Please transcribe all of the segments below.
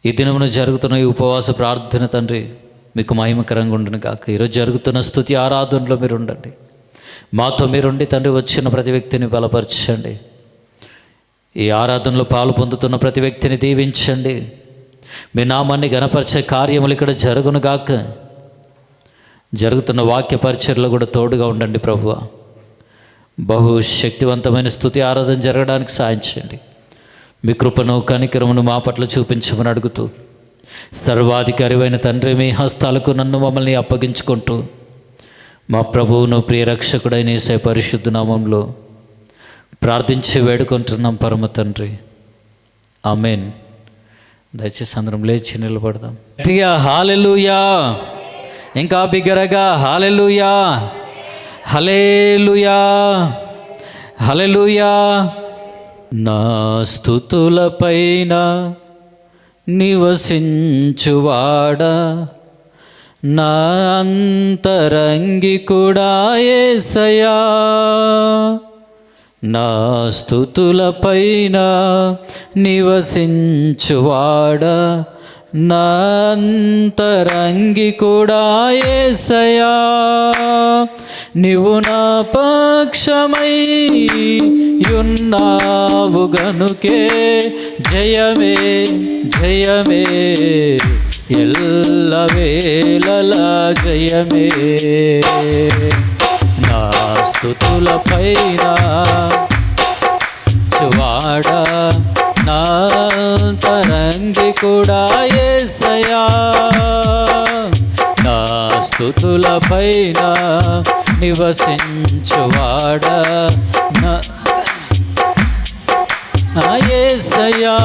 ఈ దినమున జరుగుతున్న ఈ ఉపవాస ప్రార్థన తండ్రి మీకు మహిమకరంగా ఉండును కాక. ఈరోజు జరుగుతున్న స్తుతి ఆరాధనలో మీరు ఉండండి, మాతో మీరుండి తండ్రి. వచ్చిన ప్రతి వ్యక్తిని బలపరచండి. ఈ ఆరాధనలో పాలు పొందుతున్న ప్రతి వ్యక్తిని దీవించండి. మీ నామాన్ని ఘనపరిచే కార్యములు ఇక్కడ జరుగును గాక. జరుగుతున్న వాక్య పరిచర్లో కూడా తోడుగా ఉండండి ప్రభువా. బహు శక్తివంతమైన స్తుతి ఆరాధన జరగడానికి సాయం చేయండి. మీ కృపను కనికరమును మా పట్ల చూపించమని అడుగుతూ, సర్వాధికారివైన తండ్రి మీ హస్తాలకు నన్ను మమ్మల్ని అప్పగించుకుంటూ, మా ప్రభువును ప్రియరక్షకుడైన యేసయ్య పరిశుద్ధ నామంలో ప్రార్థించి వేడుకుంటున్నాం పరమ తండ్రి, ఆమేన్. దయచేసి అందరం లేచి నిలబడదాం. గట్టిగా హల్లెలూయా, ఇంకా బిగ్గరగా హల్లెలూయా, హల్లెలూయా, హల్లెలూయా. నా స్తుతులపైన నివసించువాడా, నా అంతరంగికుడా యేసయ్యా. నా స్తుతులపైన నివసించువాడా, నా అంతరంగికుడా యేసయ్యా. నీవు నా పక్షమై యున్నావు గనుకే జయమే జయమే, ఎల్లవేళలా జయమే. నా స్తుతులపైన చువాడా, నా అంతరంగికుడా యేసయ్యా. నా స్తుతులపైన నివసించువాడా, నా యేసయ్యా.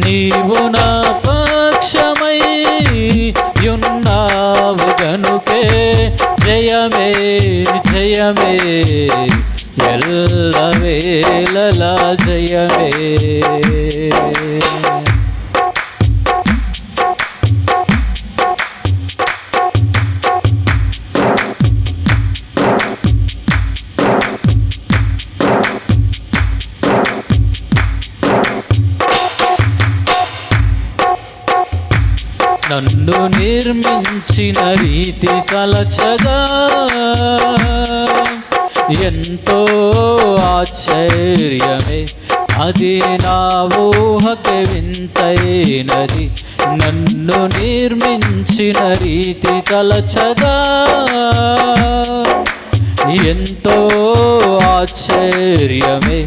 నీవు నా పక్షమై యున్నావు గనుకే జయమే జయమే, ఎల్లవేళలా జయమే. నన్ను నిర్మించిన రీతి తలచగా ఎంతో ఆశ్చర్యమే, అది నా ఊహకి వింతైనది. నన్ను నిర్మించిన రీతి తలచగా ఎంతో ఆశ్చర్యమే,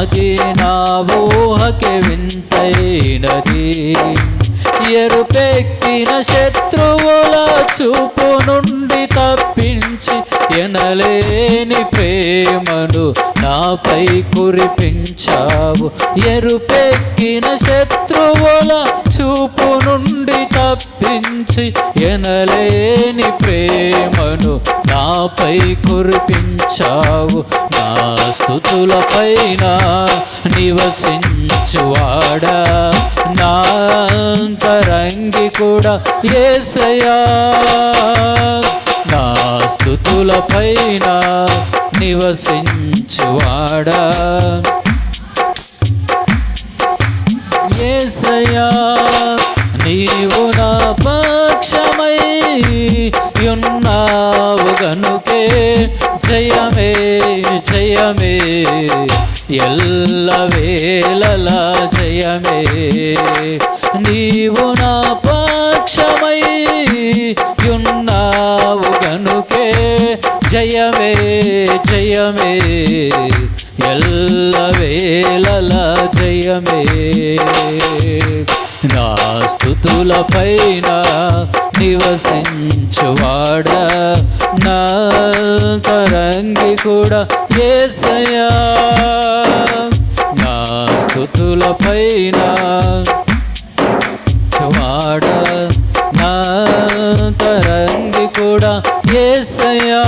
అది నా ఊహకి వింతైనది. ఎరుపెక్కిన శత్రువుల చూపు నుండి తప్పించి ఎనలేని ప్రేమను నాపై కురిపించావు. ఎరుపెక్కిన శత్రువుల చూపు నుండి తప్పించి ఎనలేని ప్రేమను నాపై కురిపించావు. నా స్తుతులపైన నివసించువాడా, నా అంతరంగికుడా యేసయ్యా. నా స్తుతులపైన నివసించువాడా యేసయ్యా. నీవు నా పక్షమై యున్నావు గనుకే జయమే జయమే, ఎల్లవేళలా జయమే. నీవు నా పక్షమై యున్నావు గనుకే జయమే జయమే, ఎల్లవేళలా జయమే. నా స్తుతులపైన నివసించువాడా, నా అంతరంగికుడా యేసయ్యా. నా స్తుతులపైన వాడా, నా అంతరంగికుడా యేసయ్యా.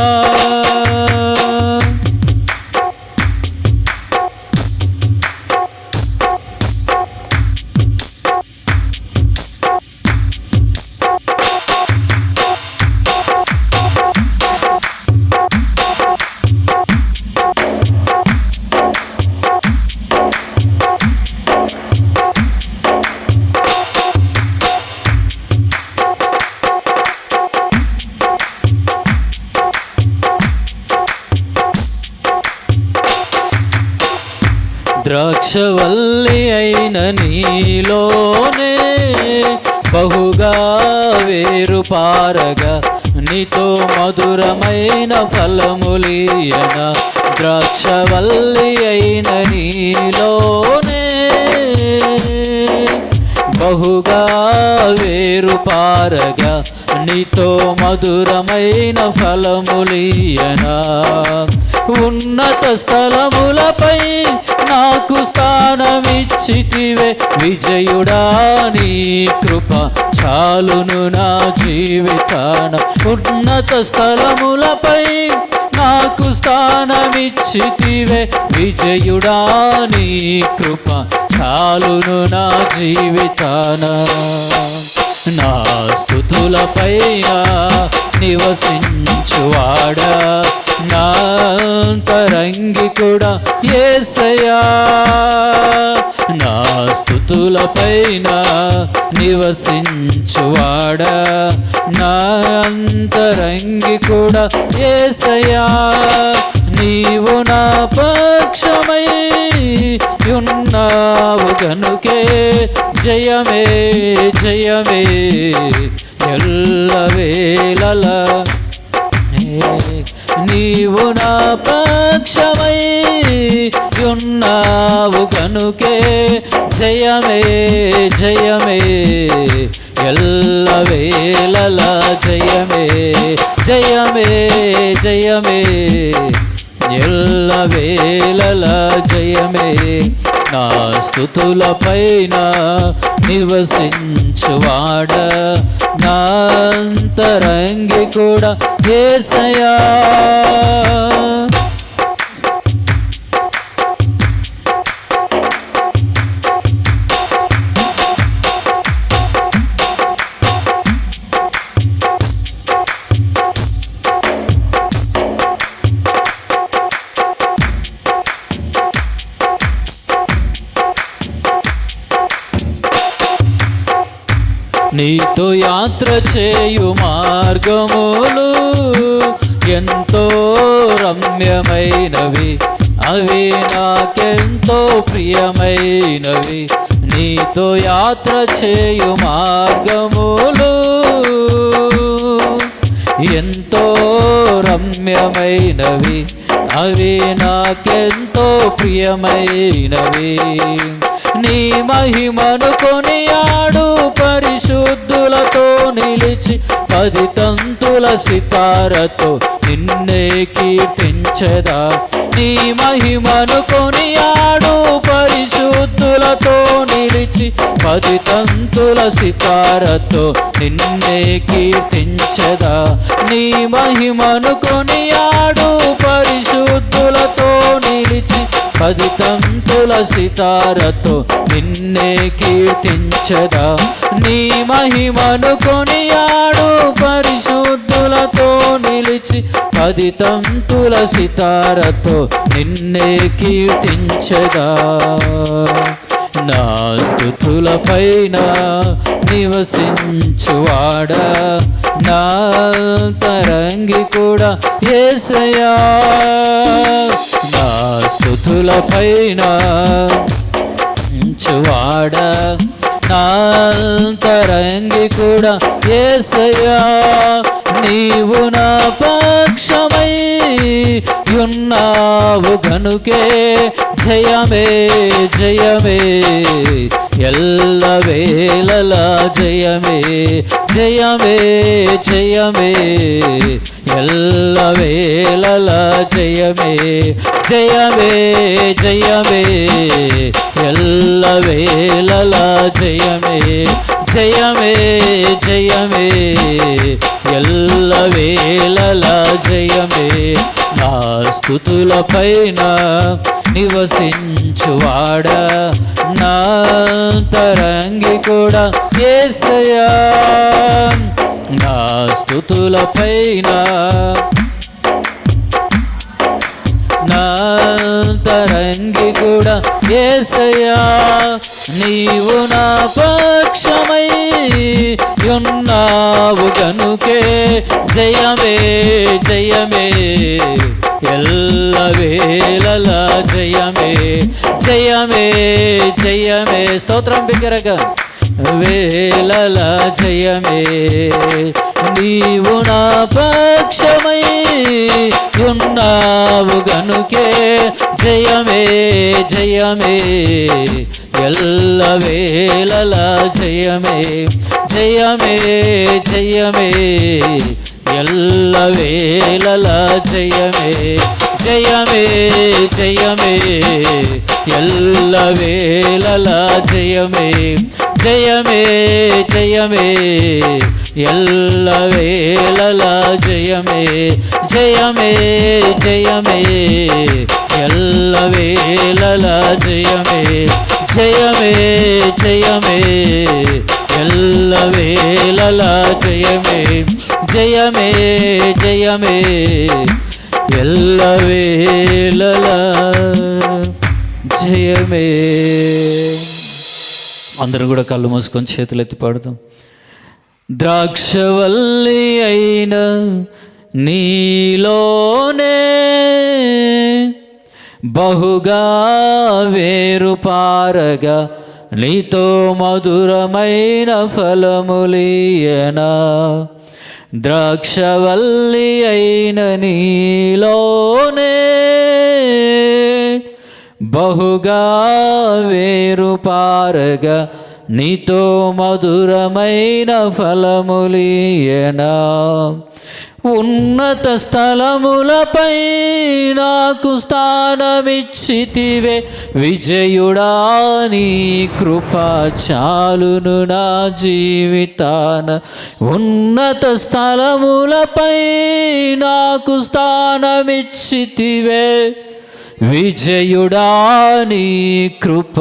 ద్రాక్షవల్లి అయిన నీలోనే బహుగా వేరు పారగా నీతో మధురమైన ఫలములీయన. ద్రాక్షవల్లి అయిన నీలోనే బహుగా వేరు పారగా నీతో మధురమైన ఫలములీయనా. ఉన్నత స్థలములపై నాకు స్థానమిచ్చితివే విజయుడా, నీ కృప చాలును నా జీవితాన. ఉన్నత స్థలములపై నాకు స్థానమిచ్చితివే విజయుడా, నీ కృప చాలును నా జీవితాన. నా స్తుతులపైన నివసించువాడా, నా అంతరంగికుడా యేసయ్యా. నా స్తుతులపైన నివసించువాడా, నా అంతరంగికుడా యేసయ్యా. నీవు నా పక్షమై ఉన్నావు గనుకే జయమే జయమే ఎల్లవేళలా. నీవు నా పక్షమై ఉన్నావు గనుకే జయమే జయమే ఎల్లవేళలా. జయమే జయమే జయమే ఎల్లవేళలా జయమే. నా స్తుతులపైన నివసించువాడా, నా అంతరంగికుడా యేసయ్యా. నీతో యాత్ర చేయు మార్గములు ఎంతో రమ్యమైనవి, అవి నాకెంతో ప్రియమైనవి. నీతో యాత్ర చేయు మార్గములు ఎంతో రమ్యమైనవి, అవి నాకెంతో ప్రియమైనవి. నీ మహిమను కొనియాడు పరిశుద్ధులతో నిలిచి, 10 తంతుల సితారతో నిన్నే కీర్తించెదా. నీ మహిమను కొనియాడు పరిశుద్ధులతో నిలిచి, 10 తంతుల సితారతో నిన్నే కీర్తించెదా. నీ మహిమను కొనియాడు పరిశుద్ధులతో నిలిచి, 10 తంతుల సితారతో నిన్నే కీర్తించెదా. నీ మహిమను కొనియాడు పరిశుద్ధులతో నిలిచి, 10 తంతుల సితారతో నిన్నే కీర్తించెదా. నా స్తుతులపైన నివసించువాడా, నా అంతరంగికుడా యేసయ్యా. నా స్తుతులపైన నివసించువాడా, నా అంతరంగికుడా యేసయ్యా. నీవు నా పక్షమై ఉన్నావు గనుకే జయమే జయమే ఎల్లవేళలా. జయమే జయమే జయమే ఎల్లవేళలా. జయమే జయమే జయమే ఎల్లవేళలా. జయమే జయమే జయమే ఎల్లవేళలా. జయమే. నా స్తుతులపైన నివసించువాడా, నా అంతరంగికుడా యేసయ్యా. నా స్తుతులపైన నా అంతరంగికుడా యేసయ్యా. నీవు నా పక్షమై ఉన్నావు గనుకే జయమే జయమే ఎల్లవేళలా జయమే జయమే జయమే. స్తోత్రం బిగ్గరగా. వేళలా జయమే, నీవు నా పక్షమై ఉన్నావు గనుకే జయమే జయమే. ఎల్లవేళలా జయమే జయమే జయమే. ఎల్లవేళలా జయమే జయమే జయమే. ఎల్లవేళలా జయమే జయమే జయమే. ఎల్లవేళలా జయమే జయమే జయమే. ఎల్లవేళలా జయమే జయమే జయమే. ఎల్లవేళలా జయమే జయమే జయమే. ఎల్లవేళలా జయమే. అందరూ కూడా కళ్ళు మూసుకొని చేతులు ఎత్తి పాడుతాం. ద్రాక్షవల్లి అయిన నీలోనే బహుగా వేరుపారగా నీతో మధురమైన ఫలములియనా. ద్రాక్షవల్లి అయిన నీలోనే బహుగా వేరుపారగా నీతో మధురమైన ఫలములియనా. ఉన్నత స్థలములపై నాకు స్థానమిచ్చితివే విజయుడా, నీ కృప చాలును నా జీవితాన. ఉన్నత స్థలములపై నాకు స్థానమిచ్చితివే విజయుడా, నీ కృప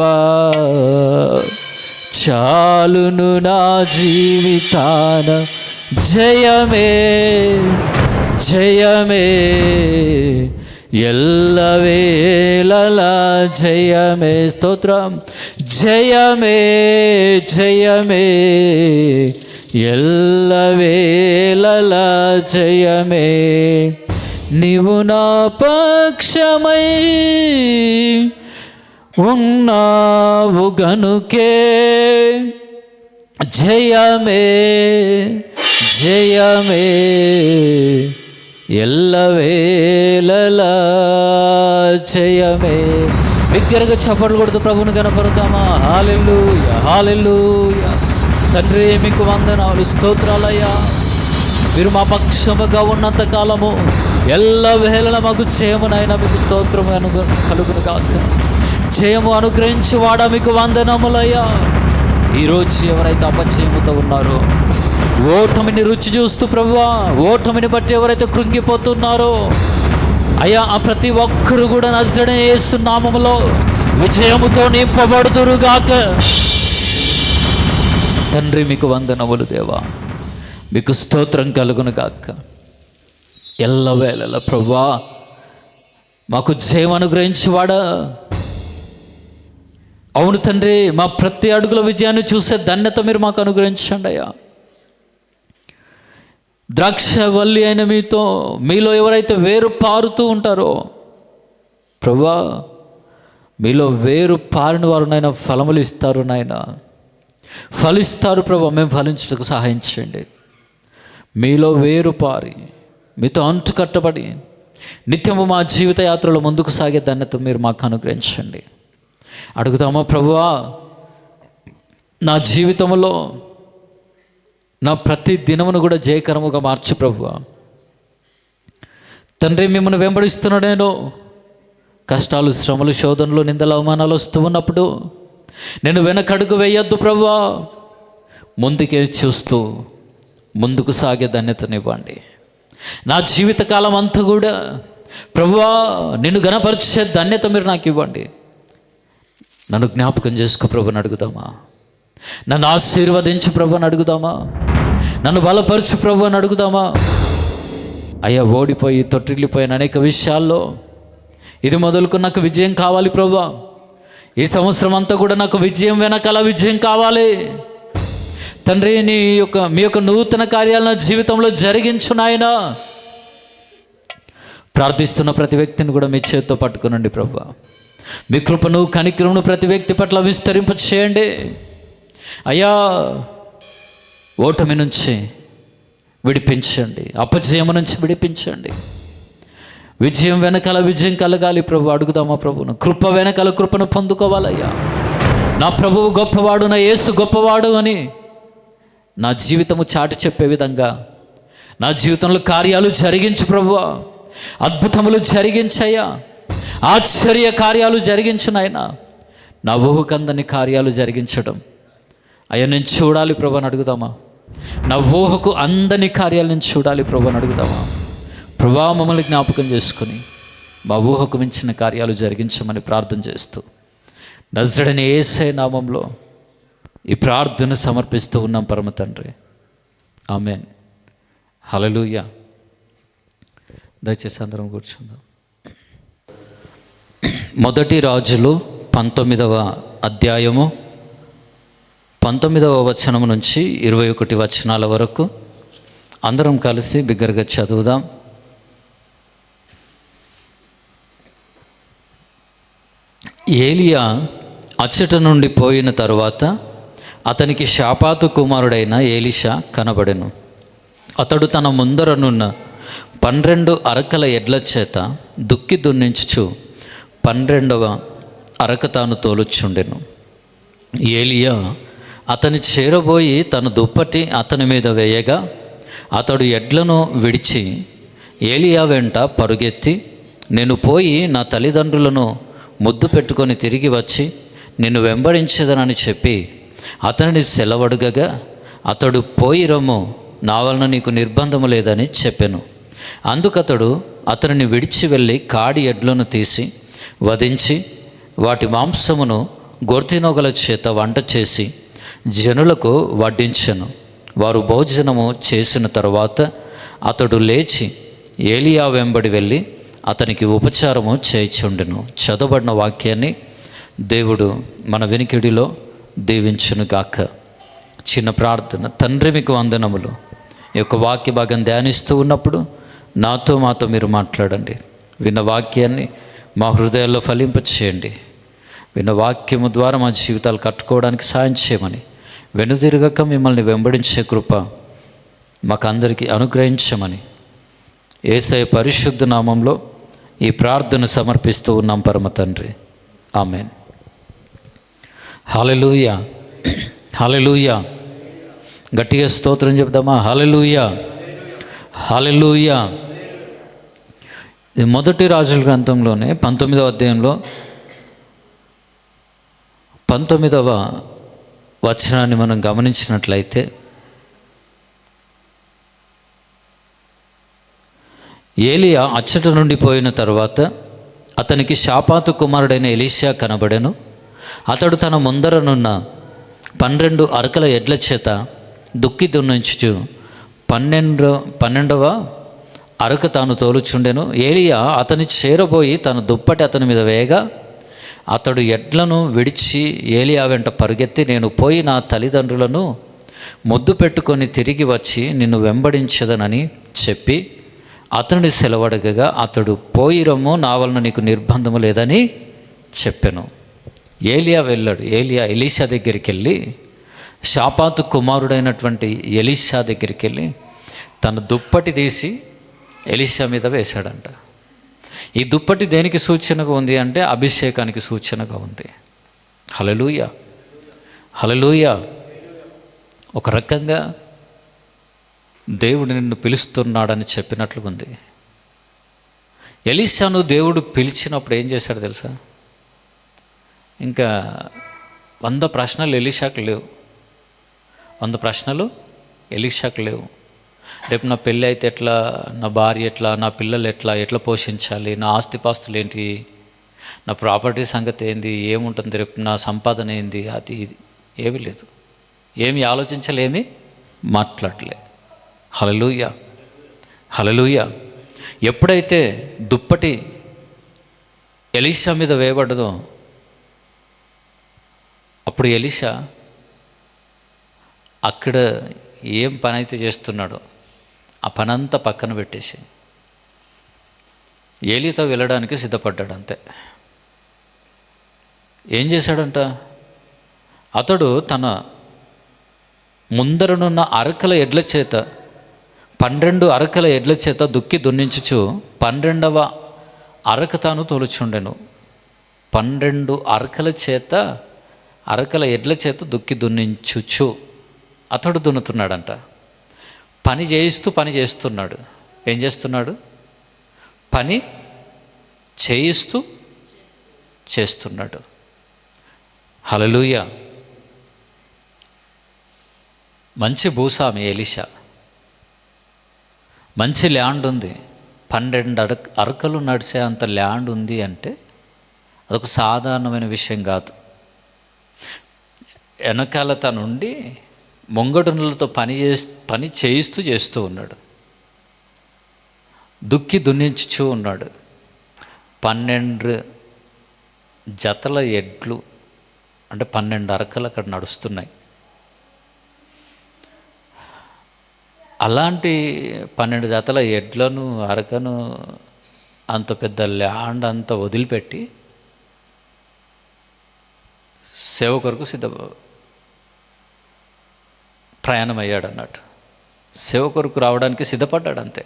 చాలును నా జీవితాన. జయమే జయమే. ఎల్లవేళలా జయమే. స్తోత్రం. జయమే జయమే. ఎల్లవేళలా జయమే. నీవు నా పక్షమై ఉన్నావు గనుకే జయమే జయమే. ఎల్లవేళలా జయమే. బిగ్గరగా చప్పట్లు కొడుతూ ప్రభువుని కనపడతామా? హల్లెలూయా హల్లెలూయా. తండ్రి మీకు వందనాలు స్తోత్రాలయ్యా. మీరు మా పక్షముగా ఉన్నంత కాలము ఎల్లవేళలా మాకు జయమునైనా మీకు స్తోత్రము కలుగును కాక. జయము అనుగ్రహించి వాడా మీకు వందనములయ్యా. ఈరోజు ఎవరైతే అపజయముతో ఉన్నారో, ఓటమిని రుచి చూస్తూ ప్రభువా, ఓటమిని బట్టి ఎవరైతే కృంగిపోతున్నారో అయ్యా, ఆ ప్రతి ఒక్కరు కూడా నజరేయుడైన యేసు నామములో విజయముతో నింపబడుదురుగాక. తండ్రి మీకు వందనములు దేవా, మీకు స్తోత్రం కలుగును గాక. ఎల్లవేళలా ప్రభువా మాకు జయం అనుగ్రహించేవాడా. అవును తండ్రి, మా ప్రతి అడుగుల విజయాన్ని చూసే ధన్యత మీరు మాకు అనుగ్రహించండి అయ్యా. ద్రాక్షవల్లి అయిన మీలో ఎవరైతే వేరు పారుతూ ఉంటారో ప్రభువా, మీలో వేరు పారిన వారు నాయన ఫలములు ఇస్తారు నాయన, ఫలిస్తారు ప్రభు. మేము ఫలించడానికి సహాయం చేయండి. మీలో వేరు పారి మీతో అంటు కట్టబడి నిత్యము మా జీవిత యాత్రలో ముందుకు సాగే ధన్యత మీరు మాకు అనుగ్రహించండి. అడుగుతామా ప్రభువా, నా జీవితంలో నా ప్రతి దినమును కూడా జయకరముగా మార్చు ప్రభువా. తండ్రి, మిమ్మల్ని వెంబడిస్తున్నాడేనో కష్టాలు, శ్రమలు, శోధనలు, నిందలు, అవమానాలు వస్తూ ఉన్నప్పుడు నేను వెనకడుగు వేయొద్దు ప్రభువా. ముందుకే చూస్తూ ముందుకు సాగే ధన్యతనివ్వండి. నా జీవితకాలం అంతా కూడా ప్రభువా నిన్ను ఘనపరిచే ధన్యత మీరు నాకు ఇవ్వండి. నన్ను జ్ఞాపకం చేసుకో ప్రభుని అడుగుదామా? నన్ను ఆశీర్వదించు ప్రభు అని అడుగుదామా? నన్ను బలపరచు ప్రభు అని అడుగుదామా? అయ్యా, ఓడిపోయి తొట్టిల్లిపోయిన అనేక విషయాల్లో ఇది మొదలుకు నాకు విజయం కావాలి ప్రభువా. ఈ సంవత్సరం అంతా కూడా నాకు విజయం వెనకాల విజయం కావాలి తండ్రి. మీ యొక్క నూతన కార్యాలను జీవితంలో జరిగించు నాయనా. ప్రార్థిస్తున్న ప్రతి వ్యక్తిని కూడా మీ చేతితో పట్టుకునండి ప్రభువా. మీ కృపను కనికరమును ప్రతి వ్యక్తి పట్ల విస్తరింప చేయండి అయ్యా. ఓటమి నుంచి విడిపించండి, అపజయం నుంచి విడిపించండి. విజయం వెనకాల విజయం కలగాలి ప్రభు. అడుగుదామా ప్రభును, కృప వెనకాల కృపను పొందుకోవాలయ్యా. నా ప్రభువు గొప్పవాడు, నా యేసు గొప్పవాడు అని నా జీవితము చాటి చెప్పే విధంగా నా జీవితంలో కార్యాలు జరిగించు ప్రభువా. అద్భుతములు జరిగించయ్యా, ఆశ్చర్య కార్యాలు జరిగించు నాయనా. నా ఊహకందని కార్యాలు జరిగించడం అయ్యా నేను చూడాలి ప్రభు అని అడుగుదామా. నా ఊహకు అందని కార్యాలు నేను చూడాలి ప్రభు అని అడుగుదామా. ప్రభా మమ్మల్ని జ్ఞాపకం చేసుకుని మా ఊహకు మించిన కార్యాలు జరిగించమని ప్రార్థన చేస్తూ నజరేయుడైన యేసయ్య నామంలో ఈ ప్రార్థన సమర్పిస్తూ ఉన్నాం పరమ తండ్రి. ఆమేన్. హల్లెలూయా. దయచేసి అందరం కూర్చుందాం. మొదటి రాజులు 19వ అధ్యాయము 19వ వచనం నుంచి 21 వచనాల వరకు అందరం కలిసి బిగ్గరగా చదువుదాం. ఏలియా అచ్చట నుండి పోయిన తరువాత అతనికి షాపాతు కుమారుడైన ఎలీషా కనబడెను. అతడు తన ముందరనున్న 12 అరకల ఎడ్ల చేత దుక్కి దున్నించుచు 12వ అరక తాను తోలుచుండెను. ఏలియా అతని చేరబోయి తన దుప్పటి అతని మీద వేయగా అతడు ఎడ్లను విడిచి ఏలియా వెంట పరుగెత్తి, నేను పోయి నా తల్లిదండ్రులను ముద్దు పెట్టుకొని తిరిగి వచ్చి నిన్ను వెంబడించేదనని చెప్పి అతనిని సెలవడుగగా అతడు పోయి రమ్ము, నా వలన నీకు నిర్బంధము లేదని చెప్పెను. అందుకతడు అతనిని విడిచి వెళ్ళి కాడి ఎడ్లను తీసి వధించి వాటి మాంసమును గొర్తినొగల చేత వంట చేసి జనులకు వడ్డించెను. వారు భోజనము చేసిన తరువాత అతడు లేచి ఏలియా వెంబడి వెళ్ళి అతనికి ఉపచారము చేయుచుండెను. చదవబడిన వాక్యాన్ని దేవుడు మన వినికిడిలో దీవించునుగాక. చిన్న ప్రార్థన. తండ్రి మీకు వందనములు. ఈ యొక్క వాక్య భాగం ధ్యానిస్తూ ఉన్నప్పుడు మాతో మీరు మాట్లాడండి. విన్న వాక్యాన్ని మా హృదయాల్లో ఫలింపచేయండి. విన్న వాక్యము ద్వారా మా జీవితాలు కట్టుకోవడానికి సాయం చేయమని, వెనుదిరగక మిమ్మల్ని వెంబడించే కృప మాకందరికీ అనుగ్రహించమని యేసయ్య పరిశుద్ధ నామంలో ఈ ప్రార్థన సమర్పిస్తూ ఉన్నాం పరమ తండ్రి. ఆమేన్. హల్లెలూయా. హల్లెలూయా. గట్టిగా స్తోత్రం చెప్దామా. హల్లెలూయా. హల్లెలూయా. ఇది మొదటి రాజుల గ్రంథంలోనే 19వ అధ్యాయంలో 19వ వచనాన్ని మనం గమనించినట్లయితే, ఏలియా అచ్చట నుండి పోయిన తర్వాత అతనికి షాపాతు కుమారుడైన ఎలీషా కనబడెను. అతడు తన ముందరనున్న 12 అరకల ఎడ్ల చేత దుక్కి దున్నించుచు 12వ అరక తాను తోలుచుండెను. ఏలియా అతని చేరబోయి తన దుప్పటి అతని మీద వేయగా అతడు ఎడ్లను విడిచి ఏలియా వెంట పరుగెత్తి, నేను పోయి నా తల్లిదండ్రులను ముద్దు పెట్టుకొని తిరిగి వచ్చి నిన్ను వెంబడించదనని చెప్పి అతనిని సెలవడగగా అతడు పోయి రమ్ము, నా వలన నీకు నిర్బంధము లేదని చెప్పెను. ఏలియా వెళ్ళాడు. ఏలియా ఎలీషా దగ్గరికి వెళ్ళి, షాపాతు కుమారుడైనటువంటి ఎలీషా దగ్గరికి వెళ్ళి తన దుప్పటి తీసి ఎలీషా మీద వేశాడంట. ఈ దుప్పటి దేనికి సూచనగా ఉంది అంటే అభిషేకానికి సూచనగా ఉంది. హల్లెలూయా. హల్లెలూయా. ఒక రకంగా దేవుడు నిన్ను పిలుస్తున్నాడని చెప్పినట్లుగా ఉంది. ఎలీషాను దేవుడు పిలిచినప్పుడు ఏం చేశాడు తెలుసా? ఇంకా 100 ప్రశ్నలు ఎలీషాకు లేవు. 100 ప్రశ్నలు ఎలీషాకు లేవు. రేపు నా పెళ్ళి అయితే ఎట్లా, నా భార్య ఎట్లా, నా పిల్లలు ఎట్లా పోషించాలి, నా ఆస్తిపాస్తులు ఏంటి, నా ప్రాపర్టీ సంగతి ఏంది, ఏముంటుంది రేపు, నా సంపాదన ఏంది, అది ఇది ఏమీ లేదు. ఏమి ఆలోచించలేమి మాట్లాడలే. హల్లెలూయా. హల్లెలూయా. ఎప్పుడైతే దుప్పటి ఎలీషా మీద వేయబడ్డదో అప్పుడు ఎలీషా అక్కడ ఏం పని అయితే చేస్తున్నాడో ఆ పనంతా పక్కన పెట్టేసి ఏలీతో వెళ్ళడానికి సిద్ధపడ్డాడు అంతే. ఏం చేశాడంట? అతడు తన ముందరనున్న అరకల ఎడ్ల చేత 12 అరకల ఎడ్ల చేత దుక్కి దున్నించుచు 12వ అరక తాను తోలుచుండెను. 12 అరకల ఎడ్ల చేత దుక్కి దున్నించుచు అతడు దున్నుతున్నాడంట. పని చేస్తున్నాడు. ఏం చేస్తున్నాడు? పని చేస్తున్నాడు. హల్లెలూయా. మంచి భూస్వామి ఎలీషా, మంచి ల్యాండ్ ఉంది. 12 అరకలు నడిచే అంత ల్యాండ్ ఉంది అంటే అదొక సాధారణమైన విషయం కాదు. వెనకాల తనుండి మొంగడునులతో పని చేస్తూ ఉన్నాడు. దుక్కి దున్నించుచూ ఉన్నాడు. 12 జతల ఎడ్లు అంటే 12 అరకలు అక్కడ నడుస్తున్నాయి. అలాంటి 12 జతల ఎడ్లను అరకను అంత పెద్ద ల్యాండ్ అంతా వదిలిపెట్టి సేవ కొరకు ప్రయాణం అయ్యాడు అన్నట్టు. సేవ కొరకు రావడానికి సిద్ధపడ్డాడు అంతే.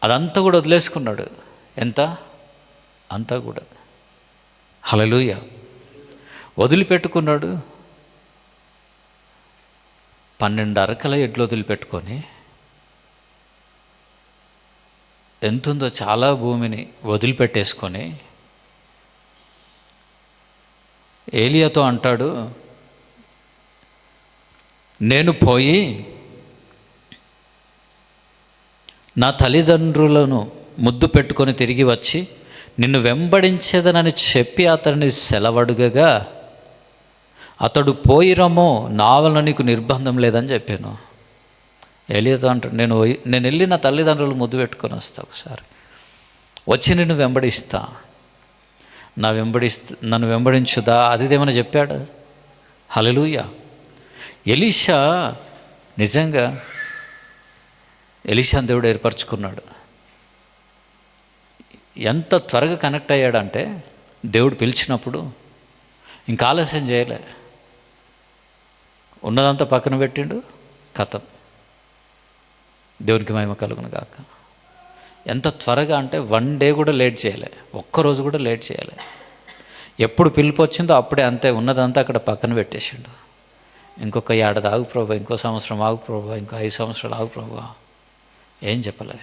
అదంతా కూడా వదిలేసుకున్నాడు. ఎంత? అంతా కూడా. హల్లెలూయా. వదిలిపెట్టుకున్నాడు. 12 అరకల ఎడ్లు వదిలిపెట్టుకొని ఎంతుందో చాలా భూమిని వదిలిపెట్టేసుకొని ఏలియాతో అంటాడు, నేను పోయి నా తల్లిదండ్రులను ముద్దు పెట్టుకొని తిరిగి వచ్చి నిన్ను వెంబడించేదనని చెప్పి అతన్ని సెలవడుగగా అతడు పోయిరమ్మో, నా వలన నీకు నిర్బంధం లేదని చెప్పాను. ఏలియాతో అంటాడు, నేను వెళ్ళి నా తల్లిదండ్రులు ముద్దు పెట్టుకొని వస్తా, ఒకసారి వచ్చి నిన్ను వెంబడిస్తా, నన్ను వెంబడించుదా, అదిదేమని చెప్పాడు. హల్లెలూయా. ఎలీషా నిజంగా ఎలీషాను దేవుడు ఏర్పరచుకున్నాడు. ఎంత త్వరగా కనెక్ట్ అయ్యాడంటే దేవుడు పిలిచినప్పుడు ఇంకా ఆలస్యం చేయలే. ఉన్నదంతా పక్కన పెట్టిండు, కథం. దేవునికి మహిమ కలుగును గాక. ఎంత త్వరగా అంటే 1 డే కూడా లేట్ చేయలే, ఒక్కరోజు కూడా లేట్ చేయలే. ఎప్పుడు పిలుపు వచ్చిందో అప్పుడే అంతే, ఉన్నదంతా అక్కడ పక్కన పెట్టేసిండు. ఇంకొక ఏడాది ఆగు ప్రభా, ఇంకో సంవత్సరం ఆగు ప్రభా, ఇంకో 5 సంవత్సరాలు ఆగు ప్రభా, ఏం చెప్పలే.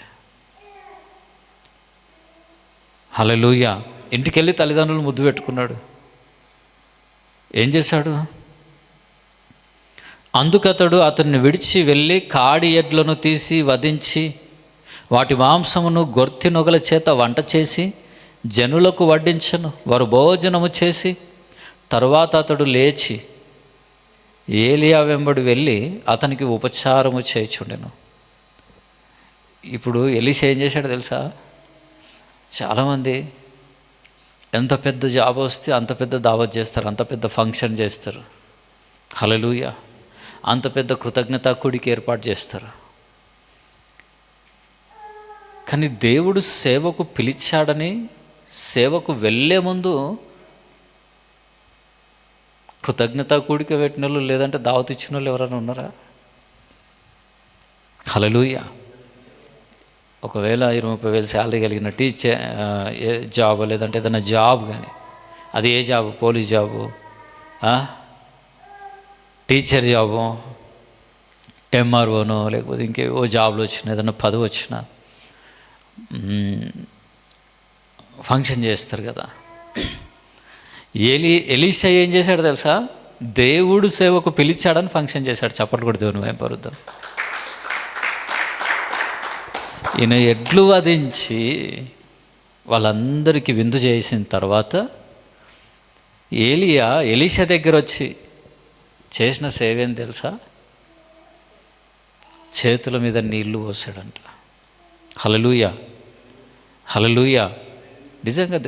హల్లెలూయా. ఇంటికెళ్ళి తల్లిదండ్రులు ముద్దు పెట్టుకున్నాడు. ఏం చేశాడు? అందుకతడు అతన్ని విడిచి వెళ్ళి కాడి ఎడ్లను తీసి వధించి వాటి మాంసమును గొర్తి నొగల చేత వంట చేసి జనులకు వడ్డించను. వారు భోజనము చేసి తరువాత అతడు లేచి ఏలియా వెంబడి వెళ్ళి అతనికి ఉపచారము చేయుచుండెను. ఇప్పుడు ఎలీషా ఏం చేశాడో తెలుసా? చాలామంది ఎంత పెద్ద జాబ్ వస్తే అంత పెద్ద దావత్ చేస్తారు, అంత పెద్ద ఫంక్షన్ చేస్తారు. హల్లెలూయా. అంత పెద్ద కృతజ్ఞతా కూడికి ఏర్పాటు చేస్తారు. కానీ దేవుడు సేవకు పిలిచాడని సేవకు వెళ్ళే ముందు కృతజ్ఞతా కూడిక పెట్టిన వాళ్ళు, లేదంటే దావత్ ఇచ్చిన వాళ్ళు ఎవరైనా ఉన్నారా? హల్లెలూయా. ఒకవేళ 20,000 శాలరీ కలిగిన టీచర్ జాబ్, లేదంటే ఏదైనా జాబ్, కానీ అది ఏ job? Police job, teacher job, ఎంఆర్ఓనో, లేకపోతే ఇంకేవో జాబులు వచ్చినా, ఏదైనా పదవి వచ్చినా ఫంక్షన్ చేస్తారు కదా. ఎలీషా ఏం చేశాడు తెలుసా? దేవుడు సేవకు పిలిచాడని ఫంక్షన్ చేశాడు. చప్పట్లు కూడా దేవుని వైపరుద్దాం. ఈయన ఎడ్లు వధించి వాళ్ళందరికీ విందు చేసిన తర్వాత ఎలీషా దగ్గర వచ్చి చేసిన సేవ ఏం తెలుసా? చేతుల మీద నీళ్లు పోసాడంట. హల్లెలూయా. హల్లెలూయా. నిజంగా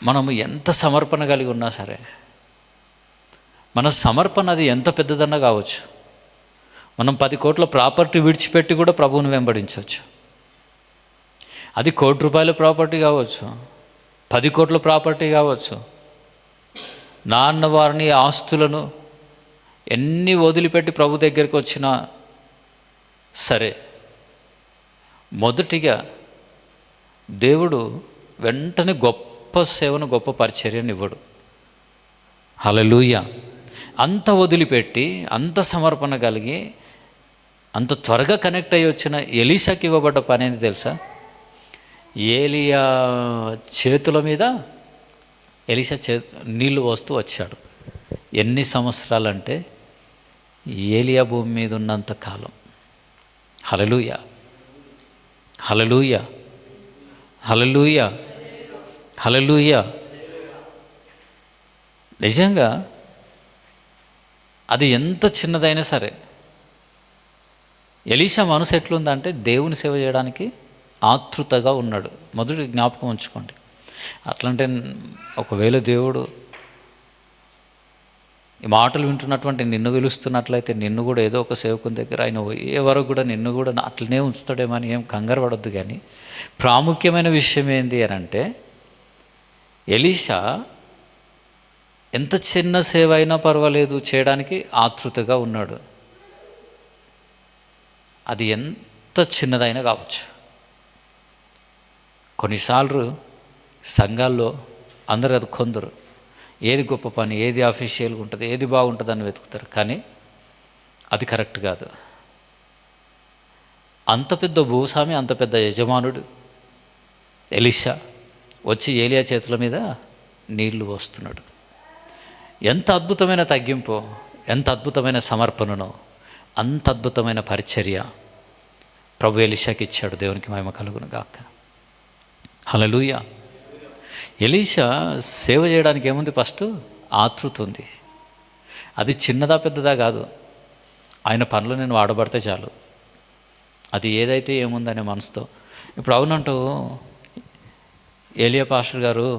మనము ఎంత సమర్పణ కలిగి ఉన్నా సరే, మన సమర్పణ అది ఎంత పెద్దదన్నా కావచ్చు. మనం 10 కోట్ల ప్రాపర్టీ విడిచిపెట్టి కూడా ప్రభువుని వెంబడించవచ్చు. అది ₹1,00,00,000 ప్రాపర్టీ కావచ్చు, 10 కోట్ల ప్రాపర్టీ కావచ్చు. నాన్న వారిని ఆస్తులను ఎన్ని వదిలిపెట్టి ప్రభు దగ్గరికి వచ్చినా సరే, మొదటిగా దేవుడు వెంటనే గొప్ప సేవను, గొప్ప పరిచర్యను ఇవ్వడు. హల్లెలూయా. అంత వదిలిపెట్టి, అంత సమర్పణ కలిగి, అంత త్వరగా కనెక్ట్ అయ్యి వచ్చిన ఎలీషాకి ఇవ్వబడ్డ పని ఏంది తెలుసా? ఏలియా చేతుల మీద ఎలీషా నీళ్లు పోస్తూ వచ్చాడు. ఎన్ని సంవత్సరాలంటే ఏలియా భూమి మీద ఉన్నంత కాలం. హల్లెలూయా, హల్లెలూయా, హల్లెలూయా, హల్లెలూయా. నిజంగా అది ఎంత చిన్నదైనా సరే, ఎలీషా మనసు ఎట్లుందంటే దేవుని సేవ చేయడానికి ఆతృతగా ఉన్నాడు. మొదటి జ్ఞాపకం ఉంచుకోండి. అట్లంటే ఒకవేళ దేవుడు ఈ మాటలు వింటున్నటువంటి నిన్ను పిలుస్తున్నట్లయితే, నిన్ను కూడా ఏదో ఒక సేవకుని దగ్గర ఆయన ఏ వరకు కూడా నిన్ను కూడా అట్లనే ఉంచుతాడేమో అని ఏం కంగారు పడొద్దు. కానీ ప్రాముఖ్యమైన విషయం ఏంటి అని అంటే, ఎలీషా ఎంత చిన్న సేవ అయినా పర్వాలేదు చేయడానికి ఆతృతగా ఉన్నాడు. అది ఎంత చిన్నదైనా కావచ్చు. కొన్నిసార్లు సంఘాల్లో అందరు అది కొందరు ఏది గొప్ప పని, ఏది అఫీషియల్గా ఉంటుంది, ఏది బాగుంటుంది అని వెతుకుతారు. కానీ అది కరెక్ట్ కాదు. అంత పెద్ద భూస్వామి, అంత పెద్ద యజమానుడు ఎలీషా వచ్చి ఏలియా చేతుల మీద నీళ్లు పోస్తున్నాడు. ఎంత అద్భుతమైన తగ్గింపు, ఎంత అద్భుతమైన సమర్పణనో, అంత అద్భుతమైన పరిచర్య ప్రభు ఎలీషాకి ఇచ్చాడు. దేవునికి మహిమ కలుగును గాక. హల్లెలూయా. ఎలీషా సేవ చేయడానికి ఏముంది? ఫస్ట్ ఆతృత ఉంది. అది చిన్నదా పెద్దదా కాదు, ఆయన పనులు నేను వాడబడితే చాలు. అది ఏదైతే ఏముందనే మనసుతో. ఇప్పుడు అవునంటూ ఏలియా పాస్టర్ గారు,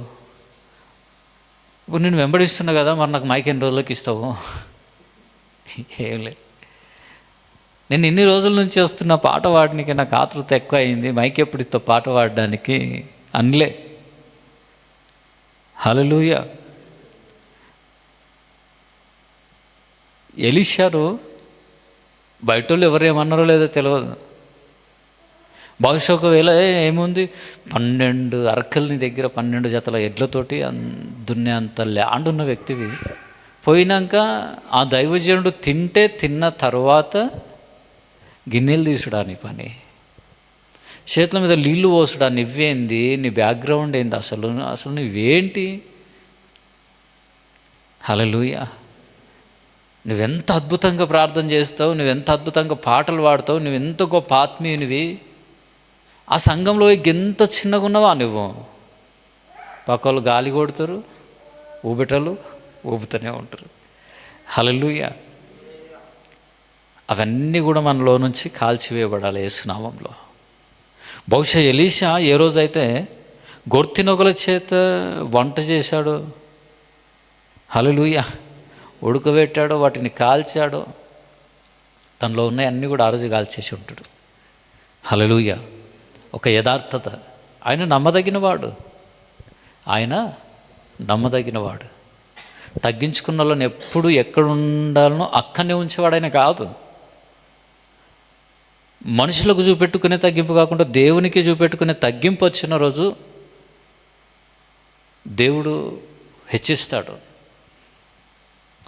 ఇప్పుడు నేను వెంబడిస్తున్నా కదా, మరి నాకు మైక్ ఎన్ని రోజులకి ఇస్తావు? ఏం లేదు, నేను ఇన్ని రోజుల నుంచి వస్తున్న పాట పాడడానికి నాకు ఆతృత ఎక్కువ అయింది, మైక్ ఎప్పుడు ఇస్తావు పాట పాడడానికి అనలే. హల్లెలూయా. ఎలీషాను బయట వాళ్ళు ఎవరేమన్నారో లేదో తెలియదు. బహుశా ఒకవేళ ఏముంది, 12 అరకల్ని దగ్గర 12 జతల ఎడ్లతోటి దున్నే అంత ల్యాండ్ ఉన్న వ్యక్తివి పోయినాక ఆ దైవజనుడు తిన్న తర్వాత గిన్నెలు తీసుడా నీ పని, చేతుల మీద నీళ్లు పోసుడా నువ్వేంది, నీ బ్యాక్గ్రౌండ్ ఏంది, అసలు నువ్వేంటి? హల్లెలూయా. నువ్వెంత అద్భుతంగా ప్రార్థన చేస్తావు, నువ్వెంత అద్భుతంగా పాటలు పాడతావు, నువ్వెంత గొప్ప ఆత్మీయునివి. ఆ సంఘంలో ఎంత చిన్నగా ఉన్నావా నువ్వు? పక్కలు గాలి కొడతారు, ఊబిటలు ఊపుతూనే ఉంటారు. హల్లెలూయా. అవన్నీ కూడా మనలో నుంచి కాల్చివేయబడాలి యేసునామంలో. బహుశా ఎలీషా ఏ రోజైతే గొర్తినొకల చేత వంట చేశాడో, హల్లెలూయా, ఉడకబెట్టాడో, వాటిని కాల్చాడో, తనలో ఉన్నాయి అన్నీ కూడా ఆ రోజు కాల్చేసి ఉంటాడు. హల్లెలూయా. ఒక యథార్థత. ఆయన నమ్మదగినవాడు, ఆయన నమ్మదగినవాడు. తగ్గించుకున్న వాళ్ళని ఎప్పుడు ఎక్కడ ఉండాలనో అక్కడనే ఉంచేవాడు ఆయన కాదు. మనుషులకు చూపెట్టుకునే తగ్గింపు కాకుండా దేవునికి చూపెట్టుకునే తగ్గింపు వచ్చిన రోజు దేవుడు హెచ్చిస్తాడు.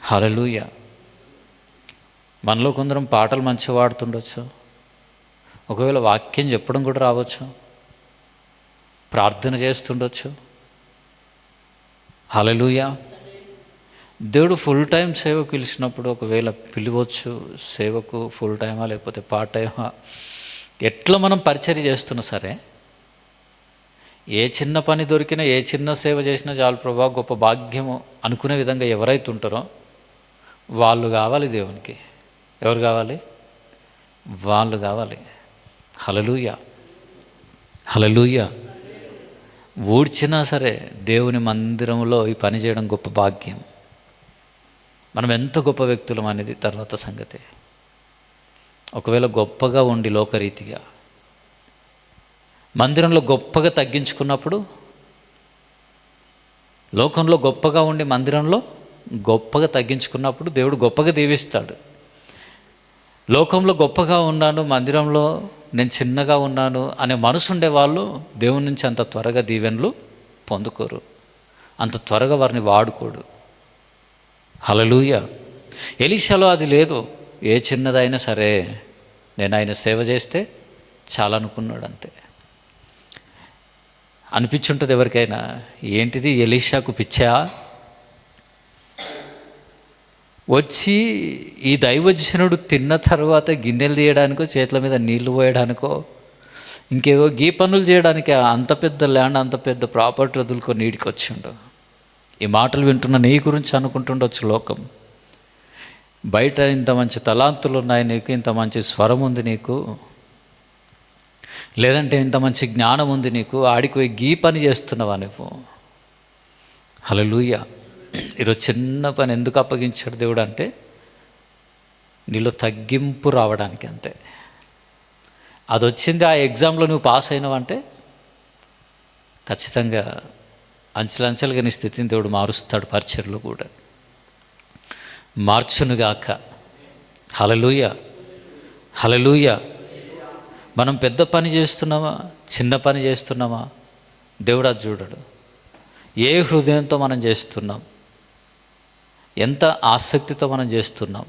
హల్లెలూయా. మనలో కొందరం పాటలు మంచిగా పాడుతుండొచ్చు, ఒకవేళ వాక్యం చెప్పడం కూడా రావచ్చు, ప్రార్థన చేస్తుండొచ్చు. హల్లెలూయా. దేవుడు ఫుల్ టైం సేవకు పిలిచినప్పుడు ఒకవేళ పిలవచ్చు, సేవకు ఫుల్ టైమా లేకపోతే పార్ట్ టైమా, ఎట్లా మనం పరిచర్య చేస్తున్నా సరే, ఏ చిన్న పని దొరికినా, ఏ చిన్న సేవ చేసినా చాలు ప్రభా, గొప్ప భాగ్యము అనుకునే విధంగా ఎవరైతే ఉంటారో వాళ్ళు కావాలి దేవునికి. ఎవరు కావాలి? వాళ్ళు కావాలి. హల్లెలూయా, హల్లెలూయా. ఊడ్చినా సరే దేవుని మందిరంలో ఈ పని చేయడం గొప్ప భాగ్యం. మనం ఎంత గొప్ప వ్యక్తులం అనేది తర్వాత సంగతి. ఒకవేళ గొప్పగా ఉండి లోకరీతిగా మందిరంలో గొప్పగా తగ్గించుకున్నప్పుడు, లోకంలో గొప్పగా ఉండి మందిరంలో గొప్పగా తగ్గించుకున్నప్పుడు దేవుడు గొప్పగా దీవిస్తాడు. లోకంలో గొప్పగా ఉన్నాను, మందిరంలో నేను చిన్నగా ఉన్నాను అనే మనసు ఉండేవాళ్ళు దేవుని నుంచి అంత త్వరగా దీవెనలు పొందుకోరు, అంత త్వరగా వారిని వాడుకోడు. హల్లెలూయా. ఎలీషాలో అది లేదు. ఏ చిన్నదైనా సరే నేను ఆయన సేవ చేస్తే చాలనుకున్నాడు, అంతే. అనిపించుంటుంది ఎవరికైనా, ఏంటిది ఎలీషాకు పిచ్చా, వచ్చి ఈ దైవజనుడు తిన్న తర్వాత గిన్నెలు తీయడానికో, చేతుల మీద నీళ్లు పోయడానికో, ఇంకేవో గీ పనులు చేయడానికి అంత పెద్ద ల్యాండ్, అంత పెద్ద ప్రాపర్టీ వదులుకో నీటికి వచ్చిండు. ఈ మాటలు వింటున్న నీ గురించి అనుకుంటుండొచ్చు లోకం. బయట ఇంత మంచి తలాంతులు ఉన్నాయి నీకు, ఇంత మంచి స్వరం ఉంది నీకు, లేదంటే ఇంత మంచి జ్ఞానం ఉంది నీకు, ఆడికి పోయి గీ పని చేస్తున్నావా నువ్వు? హల్లెలూయా. ఈరోజు చిన్న పని ఎందుకు అప్పగించాడు దేవుడు అంటే నీలో తగ్గింపు రావడానికి, అంతే. అది వచ్చింది, ఆ ఎగ్జామ్లో నువ్వు పాస్ అయినావంటే ఖచ్చితంగా అంచెలంచెలుగా నీ స్థితిని దేవుడు మారుస్తాడు. పరిచర్లో కూడా మార్చునుగాక. హల్లెలూయా, హల్లెలూయా. మనం పెద్ద పని చేస్తున్నామా, చిన్న పని చేస్తున్నామా, దేవుడు అది చూడడు. ఏ హృదయంతో మనం చేస్తున్నాం, ఎంత ఆసక్తితో మనం చేస్తున్నాం.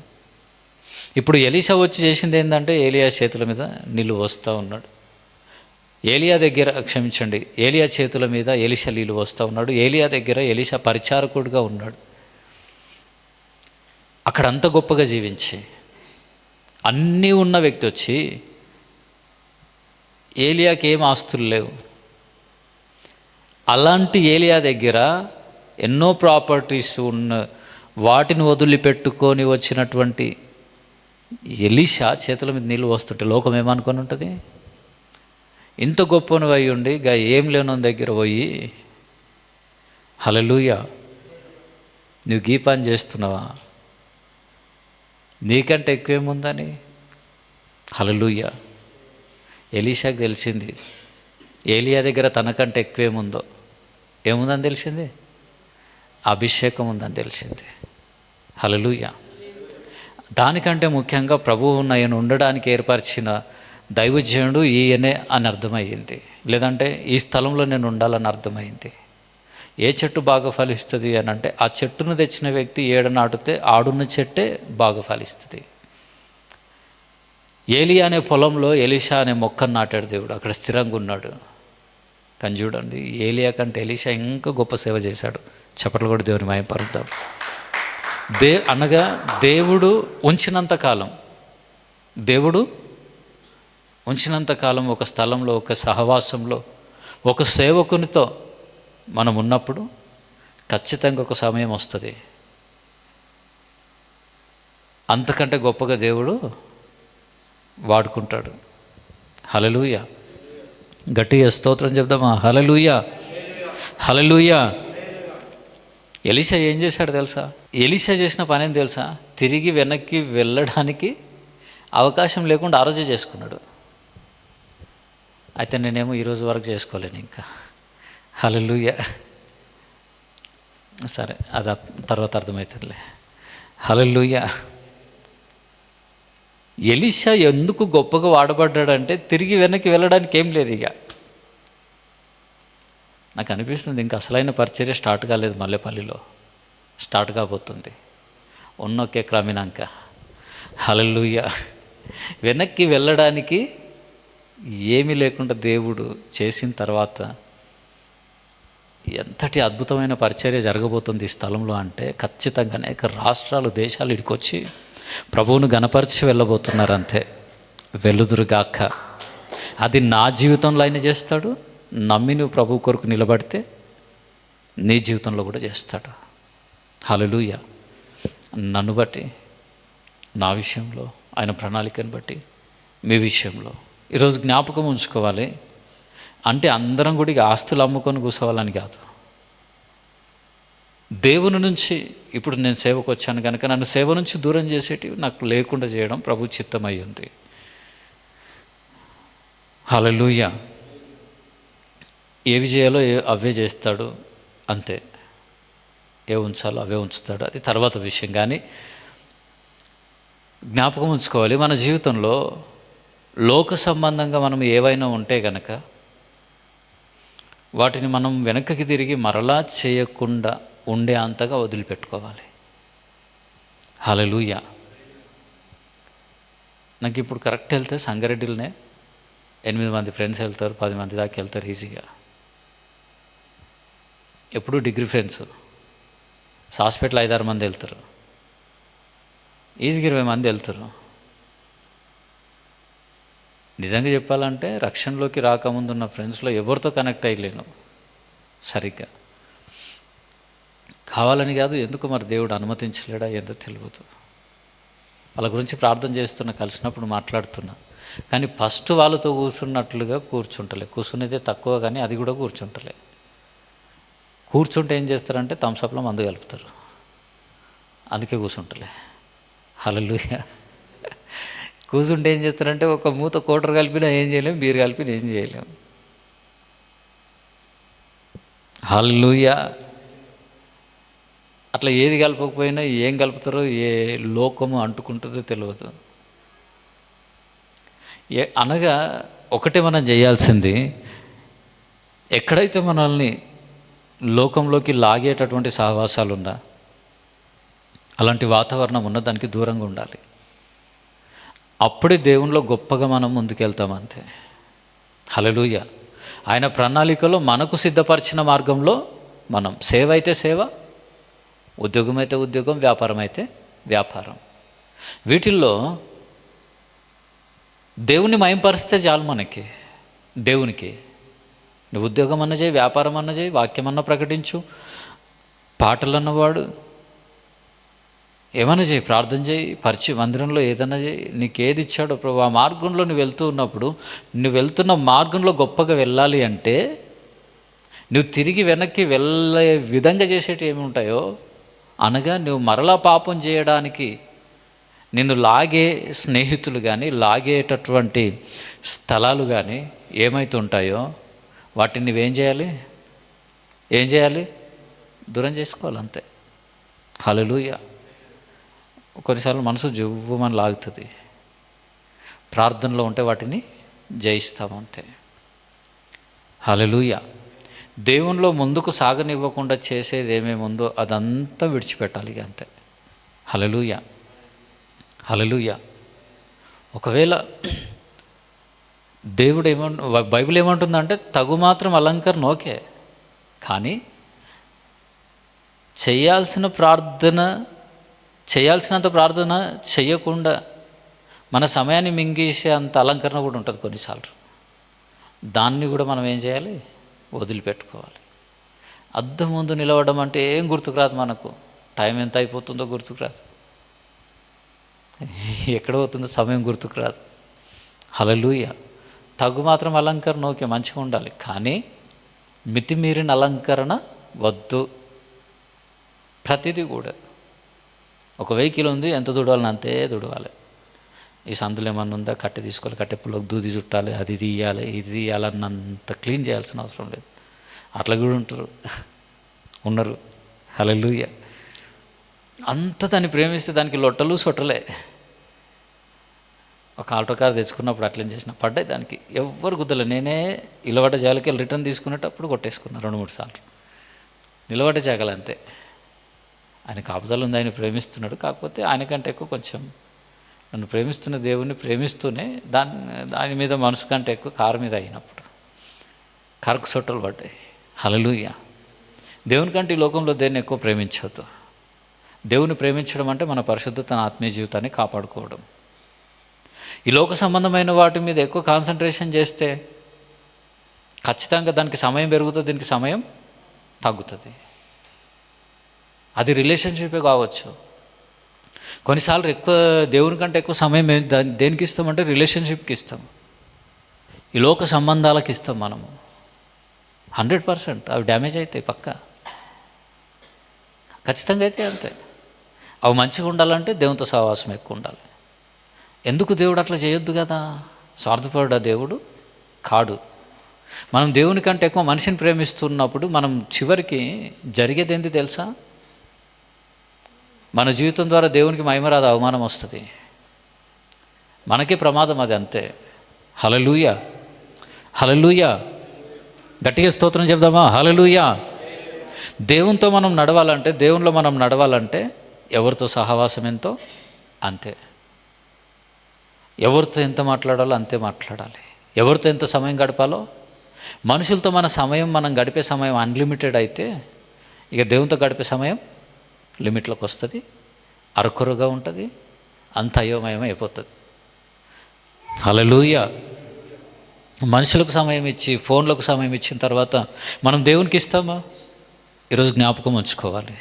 ఇప్పుడు ఎలీషా వచ్చి చేసింది ఏంటంటే ఏలియా చేతుల మీద నీళ్ళు పోస్తూ ఉన్నాడు. ఏలియా చేతుల మీద ఎలీషా నీళ్ళు పోస్తూ ఉన్నాడు. ఏలియా దగ్గర ఎలీషా పరిచారకుడిగా ఉన్నాడు. అక్కడ అంత గొప్పగా జీవించి అన్నీ ఉన్న వ్యక్తి వచ్చి, ఏలియాకి ఏం ఆస్తులు లేవు, అలాంటి ఏలియా దగ్గర ఎన్నో ప్రాపర్టీస్ ఉన్న వాటిని వదిలిపెట్టుకొని వచ్చినటువంటి ఎలీషా చేతుల మీద నీళ్ళు వస్తుంటే లోకం ఏమనుకొని ఉంటుంది? ఇంత గొప్పను అయి ఉండి గా ఏం లేని దగ్గర పోయి, హల్లెలూయా, నువ్వు గీ పని చేస్తున్నావా, నీకంటే ఎక్కువేముందని. హల్లెలూయా. ఎలీషాకి తెలిసింది ఏలియా దగ్గర తనకంటే ఎక్కువేముందో. ఏముందని తెలిసింది? అభిషేకం ఉందని తెలిసింది. హల్లెలూయా. దానికంటే ముఖ్యంగా ప్రభువు ఆయన ఉండడానికి ఏర్పరిచిన దైవజనుడు ఈయనే అని అర్థమయ్యింది. లేదంటే ఈ స్థలంలో నేను ఉండాలని అర్థమైంది. ఏ చెట్టు బాగా ఫలిస్తుంది అని అంటే ఆ చెట్టును తెచ్చిన వ్యక్తి ఏడ నాటితే ఆడున్న చెట్టే బాగా ఫలిస్తుంది. ఏలియా అనే పొలంలో ఎలీషా అనే మొక్కను నాటాడు దేవుడు, అక్కడ స్థిరంగా ఉన్నాడు. కానీ చూడండి, ఏలియా కంటే ఎలీషా ఇంకా గొప్ప సేవ చేశాడు. చప్పట్లు కూడా దేవుని మహిమపరుద్దాం. అనగా దేవుడు ఉంచినంతకాలం ఒక స్థలంలో, ఒక సహవాసంలో, ఒక సేవకునితో మనం ఉన్నప్పుడు ఖచ్చితంగా ఒక సమయం వస్తుంది, అంతకంటే గొప్పగా దేవుడు వాడుకుంటాడు. హల్లెలూయా. గట్టిగా స్తోత్రం చెప్దామా? హల్లెలూయా, హల్లెలూయా. ఎలీషా ఏం చేశాడు తెలుసా? ఎలీషా చేసిన పని ఏం తెలుసా? తిరిగి వెనక్కి వెళ్ళడానికి అవకాశం లేకుండా ఆ రోజే చేసుకున్నాడు. అయితే నేనేమో ఈరోజు వరకు చేసుకోలేను ఇంకా. హల్లెలూయా. సరే, అది తర్వాత అర్థమవుతుందిలే. హల్లెలూయా. ఎలీషా ఎందుకు గొప్పగా వాడబడ్డాడంటే తిరిగి వెనక్కి వెళ్ళడానికి ఏం లేదు. ఇక నాకు అనిపిస్తుంది ఇంకా అసలైన పరిచర్య స్టార్ట్ కాలేదు, మల్లెపల్లిలో స్టార్ట్ కాబోతుంది ఉన్నొక్కే క్రమినాక. హల్లెలూయా. వెనక్కి వెళ్ళడానికి ఏమీ లేకుండా దేవుడు చేసిన తర్వాత ఎంతటి అద్భుతమైన పరిచర్య జరగబోతుంది ఈ స్థలంలో అంటే ఖచ్చితంగా అనేక రాష్ట్రాలు, దేశాలు ఇడికొచ్చి ప్రభువును గణపరిచి వెళ్ళబోతున్నారు. అంతే, వెలుదురుగాక. అది నా జీవితంలో ఆయన చేస్తాడు. నమ్మి నువ్వు ప్రభు కొరకు నిలబడితే నీ జీవితంలో కూడా చేస్తాడు. హల్లెలూయా. నన్ను బట్టి, నా విషయంలో, ఆయన ప్రణాళికను బట్టి మీ విషయంలో ఈరోజు జ్ఞాపకం ఉంచుకోవాలి. అంటే అందరం కూడా ఇక ఆస్తులు అమ్ముకొని కూర్చోవాలని కాదు. దేవుని నుంచి ఇప్పుడు నేను సేవకు వచ్చాను కనుక నన్ను సేవ నుంచి దూరం చేసేటివి నాకు లేకుండా చేయడం ప్రభు చిత్తమై ఉంది. హల్లెలూయా. ఏవి చేయాలో అవే చేస్తాడు, అంతే. ఏ ఉంచాలో అవే ఉంచుతాడు, అది తర్వాత విషయం. కానీ జ్ఞాపకం ఉంచుకోవాలి, మన జీవితంలో లోక సంబంధంగా మనం ఏవైనా ఉంటే గనక వాటిని మనం వెనక్కి తిరిగి మరలా చేయకుండా ఉండే అంతగా వదిలిపెట్టుకోవాలి. హల్లెలూయా. నాకు ఇప్పుడు కరెక్ట్ వెళ్తే సంగారెడ్డిలోనే 8 మంది ఫ్రెండ్స్ వెళ్తారు, 10 మంది దాకా వెళ్తారు ఈజీగా. ఎప్పుడు డిగ్రీ ఫ్రెండ్స్. హాస్పిటల్ 5-6 మంది వెళ్తారు, ఈజీగా 20 మంది వెళ్తారు. నిజంగా చెప్పాలంటే రక్షణలోకి రాకముందు ఉన్న ఫ్రెండ్స్లో ఎవరితో కనెక్ట్ అయ్యలేను సరిగ్గా. కావాలని కాదు, ఎందుకు మరి దేవుడు అనుమతించలేడా ఏందో తెలియదు. వాళ్ళ గురించి ప్రార్థన చేస్తున్నా, కలిసినప్పుడు మాట్లాడుతున్నా, కానీ ఫస్ట్ వాళ్ళతో కూర్చున్నట్లుగా కూర్చుంటలే. కూర్చునేదే తక్కువ, కానీ అది కూడా కూర్చుంటలే. కూర్చుంటే ఏం చేస్తారంటే థమ్సప్లో మందు కలుపుతారు, అందుకే కూర్చుంటలే. హల్లెలూయా. కూర్చుంటే ఏం చేస్తారంటే ఒక మూత కోటర్ కలిపినా ఏం చేయలేం, బీరు కలిపినా ఏం చేయలేం. హల్లెలూయా. అట్లా ఏది కలపకపోయినా ఏం కలుపుతారో ఏ లోకము అంటుకుంటుందో తెలియదు. అనగా ఒకటే మనం చేయాల్సింది, ఎక్కడైతే మనల్ని లోకంలోకి లాగేటటువంటి సహవాసాలు ఉన్నా, అలాంటి వాతావరణం ఉన్న దానికి దూరంగా ఉండాలి. అప్పుడే దేవునిలో గొప్పగా మనం ముందుకెళ్తాం, అంతే. హల్లెలూయా. ఆయన ప్రణాళికలో మనకు సిద్ధపరిచిన మార్గంలో మనం, సేవ అయితే సేవ, ఉద్యోగం అయితే ఉద్యోగం, వ్యాపారం అయితే వ్యాపారం, వీటిల్లో దేవుని మయంపరిస్తే చాలు మనకి. దేవునికి నువ్వు ఉద్యోగం అన్న చేయి, వ్యాపారం అన్న చేయి, వాక్యం అన్న ప్రకటించు, పాటలు అన్నవాడు ఏమన్నా చేయి, ప్రార్థన చేయి, మందిరంలో ఏదన్నా చేయి, నీకేది ఇచ్చాడో ప్రభు ఆ మార్గంలో నువ్వు వెళ్తూ ఉన్నప్పుడు, నువ్వు వెళ్తున్న మార్గంలో గొప్పగా వెళ్ళాలి అంటే నువ్వు తిరిగి వెనక్కి వెళ్ళే విధంగా చేసేటి ఏమి ఉంటాయో, అనగా నువ్వు మరలా పాపం చేయడానికి నిన్ను లాగే స్నేహితులు కానీ, లాగేటటువంటి స్థలాలు కానీ ఏమైతే ఉంటాయో వాటిని నువ్వేం చేయాలి, దూరం చేసుకోవాలి, అంతే. హల్లెలూయా. కొన్నిసార్లు మనసు జువ్వమని లాగుతుంది, ప్రార్థనలో ఉంటే వాటిని జయిస్తాం, అంతే. హల్లెలూయా. దేవునిలో ముందుకు సాగనివ్వకుండా చేసేది ఏమేమి ఉందో అదంతా విడిచిపెట్టాలి, అంతే. హల్లెలూయా. హల్లెలూయా. ఒకవేళ దేవుడు బైబిల్ ఏమంటుందంటే తగు మాత్రం అలంకరణ ఓకే, కానీ చేయాల్సినంత ప్రార్థన చేయకుండా మన సమయాన్ని మింగేసే అంత అలంకరణ కూడా ఉంటుంది కొన్నిసార్లు. దాన్ని కూడా మనం ఏం చేయాలి, వదిలిపెట్టుకోవాలి. అద్దం ముందు నిలవడం అంటే ఏం గుర్తుకురాదు మనకు, టైం ఎంత అయిపోతుందో గుర్తుకురాదు, ఎక్కడ పోతుందో సమయం గుర్తుకురాదు. హల్లెలూయా. తగు మాత్రం అలంకరణ ఓకే, మంచిగా ఉండాలి, కానీ మితిమీరిన అలంకరణ వద్దు. ప్రతిదీ కూడా ఒక వెహికల్ ఉంది, ఎంత దుడవాలని అంతే దుడవాలి. ఈ సందులో ఏమన్నా ఉందా, కట్టె తీసుకోవాలి, కట్టె పుల్లకు దూది చుట్టాలి, అది తీయాలి, ఇది తీయాలన్నంత క్లీన్ చేయాల్సిన అవసరం లేదు. అట్లా కూడా ఉన్నారు. హల్లెలూయా. అంత దాన్ని ప్రేమిస్తే దానికి లొట్టలు సొట్టలే. ఒక ఆల్టో కార్ తెచ్చుకున్నప్పుడు అట్లేం చేసిన పడ్డాయి, దానికి ఎవ్వరు గుద్దలే. నేనే నిలబడ్డ జాగలకి రిటర్న్ తీసుకునేటప్పుడు కొట్టేసుకున్నా 2-3 సార్లు. నిలబడ్డ జాగలు అంతే. ఆయన కాపుదలు ఉంది, ఆయన ప్రేమిస్తున్నాడు. కాకపోతే ఆయనకంటే ఎక్కువ కొంచెం నన్ను ప్రేమిస్తున్న దేవుణ్ణి ప్రేమిస్తూనే దాని మీద మనసు కంటే ఎక్కువ కారు మీద అయినప్పుడు కారుకు సొట్టలు పడ్డాయి. హల్లెలూయా. దేవుని కంటే ఈ లోకంలో దేన్ని ఎక్కువ ప్రేమించవద్దు. దేవుని ప్రేమించడం అంటే మన పరిశుద్ధత, ఆత్మీయ జీవితాన్ని కాపాడుకోవడం. ఈ లోక సంబంధమైన వాటి మీద ఎక్కువ కాన్సన్ట్రేషన్ చేస్తే ఖచ్చితంగా దానికి సమయం పెరుగుతుంది, దీనికి సమయం తగ్గుతుంది. అది రిలేషన్షిపే కావచ్చు. కొన్నిసార్లు ఎక్కువ దేవుని కంటే ఎక్కువ సమయం దేనికి ఇస్తామంటే రిలేషన్షిప్కి ఇస్తాం, ఈ లోక సంబంధాలకు ఇస్తాం మనము. 100% అవి డ్యామేజ్ అవుతాయి, పక్కా ఖచ్చితంగా అయితే అంతే. అవి మంచిగా ఉండాలంటే దేవునితో సహవాసం ఎక్కువ ఉండాలి. ఎందుకు దేవుడు అట్లా చేయొద్దు కదా, స్వార్థపరుడా దేవుడు కాడు. మనం దేవుని కంటే ఎక్కువ మనిషిని ప్రేమిస్తున్నప్పుడు మనం చివరికి జరిగేది ఏంటి తెలుసా? మన జీవితం ద్వారా దేవునికి మహిమరాదు, అవమానం వస్తుంది, మనకే ప్రమాదం, అది అంతే. హల్లెలూయా, హల్లెలూయా. గట్టిగా స్తోత్రం చెప్దామా? హల్లెలూయా. దేవునితో మనం నడవాలంటే, దేవునిలో మనం నడవాలంటే ఎవరితో సహవాసం ఎంతో అంతే, ఎవరితో ఎంత మాట్లాడాలో అంతే మాట్లాడాలి, ఎవరితో ఎంత సమయం గడపాలో. మనుషులతో మనం గడిపే సమయం అన్లిమిటెడ్ అయితే, ఇక దేవునితో గడిపే సమయం లిమిట్లోకి వస్తుంది, అరకొరగా ఉంటుంది, అంత అయోమయం అయిపోతుంది. హల్లెలూయా. మనుషులకు సమయం ఇచ్చి, ఫోన్లకు సమయం ఇచ్చిన తర్వాత మనం దేవునికి ఇస్తామా? ఈరోజు జ్ఞాపకం ఉంచుకోవాలి.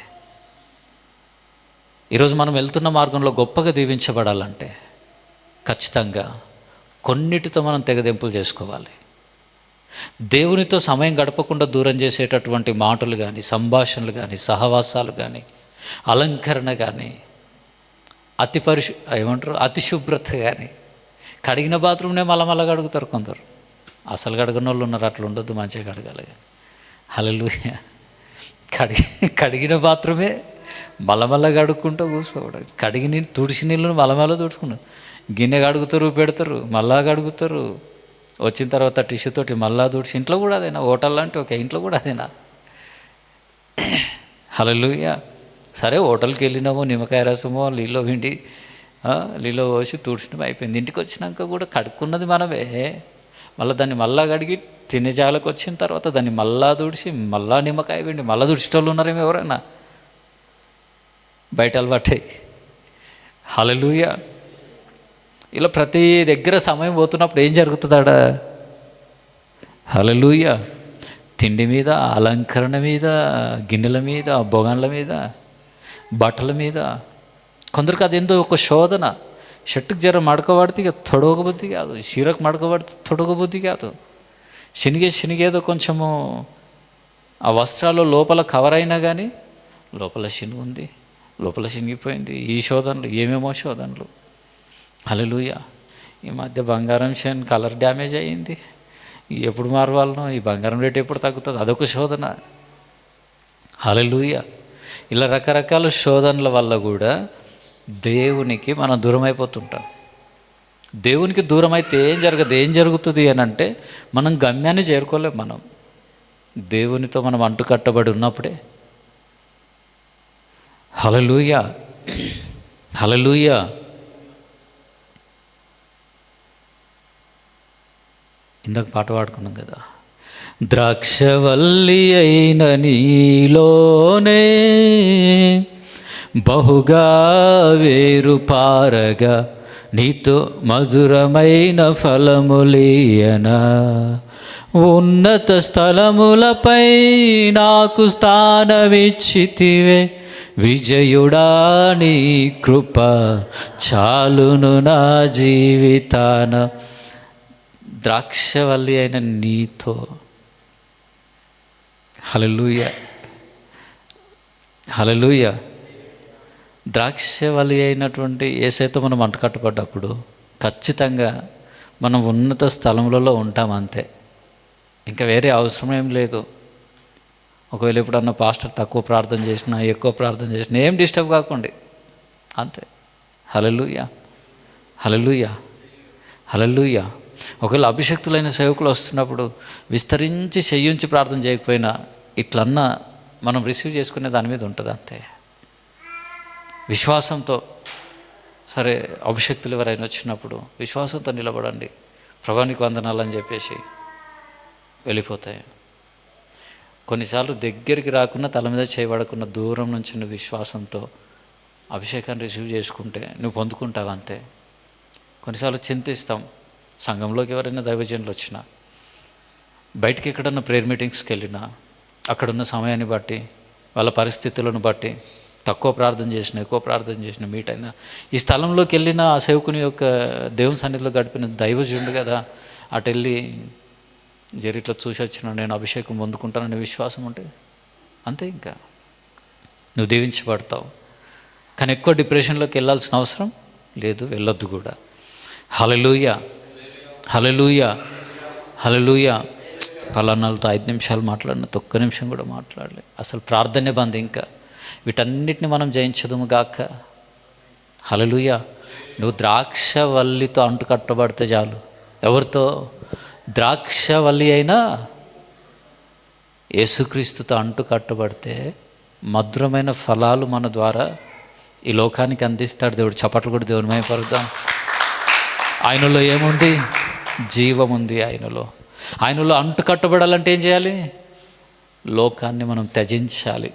ఈరోజు మనం వెళ్తున్న మార్గంలో గొప్పగా దీవించబడాలంటే ఖచ్చితంగా కొన్నిటితో మనం తెగదెంపులు చేసుకోవాలి. దేవునితో సమయం గడపకుండా దూరం చేసేటటువంటి మాటలు కానీ, సంభాషణలు కానీ, సహవాసాలు కానీ, అలంకరణ కానీ, అతి శుభ్రత కానీ. కడిగిన బాత్రూమ్నే మళ్ళా కడుగుతారు కొందరు, అసలు కడగని వాళ్ళు ఉన్నారు. అట్లా ఉండొద్దు, మంచిగా కడగాలి. హల్లెలూయా. కడిగిన బాత్రూమే మళ్ళా కడుక్కుంటూ కూర్చోవడం. తుడిసి నీళ్ళను మళ్ళా తుడుచుకుంటారు. గిన్నె కడుగుతారు, పెడతారు, మళ్ళా కడుగుతారు, వచ్చిన తర్వాత టిష్యూ తోటి మళ్ళా తుడిచి. ఇంట్లో కూడా అదేనా? హోటల్ అంటే ఓకే, ఇంట్లో కూడా అదేనా? హల్లెలూయా. సరే, హోటల్కి వెళ్ళినామో నిమ్మకాయ రసమో నీళ్ళు పోసి తుడిచినవి అయిపోయింది. ఇంటికి వచ్చినాక కూడా కడుక్కున్నది మనమే, మళ్ళీ దాన్ని మళ్ళా కడిగి తినే జాలకు వచ్చిన తర్వాత దాన్ని మళ్ళా తుడిచి మళ్ళా నిమ్మకాయ పిండి మళ్ళా తుడిచేటోళ్ళు ఉన్నారేమో ఎవరైనా? బయట అలవాటాయి. హల్లెలూయా. ఇలా ప్రతి దగ్గర సమయం పోతున్నప్పుడు ఏం జరుగుతుందాడ? హల్లెలూయా. తిండి మీద, అలంకరణ మీద, గిన్నెల మీద, బొగన్ల మీద, బట్టల మీద. కొందరికి అదేందో ఒక శోధన. షర్టుకు జర మడకబడితే ఇక తొడగబుద్ధి కాదు, చీరకు మడకబడితే తొడగబుద్ధి కాదు. శనిగేదో కొంచెము ఆ వస్త్రాలు లోపల కవర్ అయినా కానీ లోపల శనుగు ఉంది, లోపల శనిగిపోయింది. ఈ శోధనలు, ఏమేమో శోధనలు. హల్లెలూయా. ఈ మధ్య బంగారం కలర్ డ్యామేజ్ అయ్యింది, ఎప్పుడు మారవాలనో, ఈ బంగారం రేటు ఎప్పుడు తగ్గుతుంది, అదొక శోధన. హల్లెలూయా. ఇలా రకరకాల శోధనల వల్ల కూడా దేవునికి మనం దూరం అయిపోతుంటాం. దేవునికి దూరం అయితే ఏం జరుగుతుంది అని అంటే, మనం గమ్యాన్ని చేరుకోలేం. మనం దేవునితో మనం అంటుకట్టబడి ఉన్నప్పుడే. హల్లెలూయా, హల్లెలూయా. ఇందాక పాట పాడుకున్నాం కదా, ద్రాక్షవల్లి అయిన నీలోనే బహుగా వేరు పారగా నీతో మధురమైన ఫలములీయనా, ఉన్నత స్థలములపై నాకు స్థానమిచ్చితివే, విజయుడా నీ కృప చాలును నా జీవితాన. ద్రాక్షవల్లి అయిన నీతో. హల్లెలూయా, హల్లెలూయా. ద్రాక్షవల్లి అయినటువంటి యేసయ్యతో మనం అంటుకట్టబడ్డప్పుడు ఖచ్చితంగా మనం ఉన్నత స్థలములలో ఉంటాం, అంతే. ఇంకా వేరే అవసరం ఏం లేదు. ఒకవేళ ఎప్పుడన్నా పాస్టర్ తక్కువ ప్రార్థన చేసినా, ఎక్కువ ప్రార్థన చేసినా ఏం డిస్టర్బ్ కాకండి, అంతే. హల్లెలూయా, హల్లెలూయా, హల్లెలూయా. ఒకవేళ అభిషక్తులైన సేవకులు వస్తున్నప్పుడు విస్తరించి చెయ్యించి ప్రార్థన చేయకపోయినా ఇట్లన్నా మనం రిసీవ్ చేసుకునే దాని మీద ఉంటుంది, అంతే. విశ్వాసంతో, సరే అభిషక్తులు ఎవరైనా వచ్చినప్పుడు విశ్వాసంతో నిలబడండి, ప్రభువానికి వందనాలు అని చెప్పేసి వెళ్ళిపోతాయి. కొన్నిసార్లు దగ్గరికి రాకుండా, తల మీద చేయబడకుండా దూరం నుంచి నువ్వు విశ్వాసంతో అభిషేకాన్ని రిసీవ్ చేసుకుంటే నువ్వు పొందుకుంటావు, అంతే. కొన్నిసార్లు చింతిస్తాం. సంఘంలోకి ఎవరైనా దైవజనులు వచ్చినా, బయటికి ఎక్కడన్నా ప్రేయర్ మీటింగ్స్కి వెళ్ళినా, అక్కడున్న సమయాన్ని బట్టి, వాళ్ళ పరిస్థితులను బట్టి తక్కువ ప్రార్థన చేసిన, ఎక్కువ ప్రార్థన చేసిన, మీట్ అయినా, ఈ స్థలంలోకి వెళ్ళిన ఆ సేవకుని యొక్క దేవుని సన్నిధిలో గడిపిన దైవజనుడు కదా, అటు వెళ్ళి జరిట్లో చూసి వచ్చిన నేను అభిషేకం పొందుకుంటాననే విశ్వాసం ఉంటే అంతే, ఇంకా నువ్వు దీవించబడతావు. కానీ ఎక్కువ డిప్రెషన్లోకి వెళ్ళాల్సిన అవసరం లేదు, వెళ్ళొద్దు కూడా. హల్లెలూయా, హల్లెలూయా, హల్లెలూయా. ఫలానాలతో 5 నిమిషాలు మాట్లాడిన ఒక్క నిమిషం కూడా మాట్లాడలే. అసలు ప్రార్థనే బంద్. ఇంకా వీటన్నిటిని మనం జయించదుము గాక. హల్లెలూయా. నువ్వు ద్రాక్షవల్లితో అంటుకట్టబడితే చాలు. ఎవరితో? ద్రాక్షవల్లి అయినా యేసుక్రీస్తుతో అంటుకట్టబడితే మధురమైన ఫలాలు మన ద్వారా ఈ లోకానికి అందిస్తాడు దేవుడు. చప్పట్లు కూడా దేవుని మహిమపరుద్దాం. ఆయనలో ఏముంది? జీవం ఉంది. ఆయనలో అంటుకట్టబడాలంటే ఏం చేయాలి? లోకాన్ని మనం త్యజించాలి,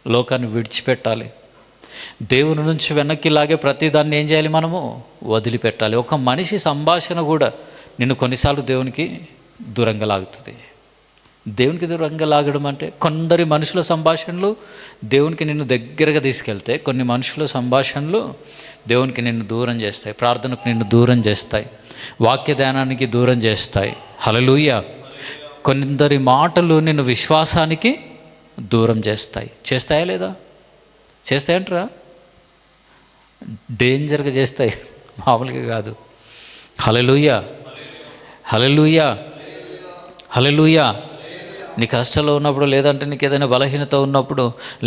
లోకాన్ని విడిచిపెట్టాలి. దేవుని నుంచి వెనక్కి లాగే ప్రతిదాన్ని ఏం చేయాలి? మనము వదిలిపెట్టాలి. ఒక మనిషి సంభాషణ కూడా నిన్ను కొన్నిసార్లు దేవునికి దూరంగా లాగుతుంది. దేవునికి దూరంగా లాగడం అంటే కొందరి మనుషుల సంభాషణలు దేవునికి నిన్ను దగ్గరగా తీసుకెళ్తే, కొన్ని మనుషుల సంభాషణలు దేవునికి నిన్ను దూరం చేస్తాయి, ప్రార్థనకు నిన్ను దూరం చేస్తాయి, వాక్య ధ్యానానికి దూరం చేస్తాయి. హల్లెలూయా. కొందరి మాటలు నిన్ను విశ్వాసానికి దూరం చేస్తాయి. చేస్తాయా లేదా? చేస్తాయంటారా? డేంజర్గా చేస్తాయి, మామూలుగా కాదు. హల్లెలూయా, హల్లెలూయా, హల్లెలూయా. నీ కష్టంలో ఉన్నప్పుడు, లేదంటే నీకు ఏదైనా బలహీనత ఉన్నప్పుడు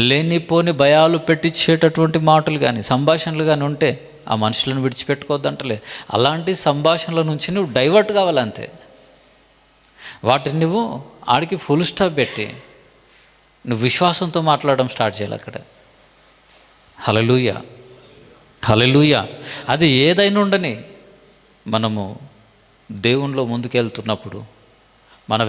లేనిపోని భయాలు పెట్టించేటటువంటి మాటలు కానీ సంభాషణలు కానీ ఉంటే ఆ మనుషులను విడిచిపెట్టుకోవద్దంటలే. అలాంటి సంభాషణల నుంచి నువ్వు డైవర్ట్ కావాలంతే. వాటిని నువ్వు ఆడికి ఫుల్ స్టాప్ పెట్టి నువ్వు విశ్వాసంతో మాట్లాడడం స్టార్ట్ చేయాలి అక్కడ. హల్లెలూయా, హల్లెలూయా. అది ఏదైనా ఉండని, మనము దేవునిలో ముందుకెళ్తున్నప్పుడు మన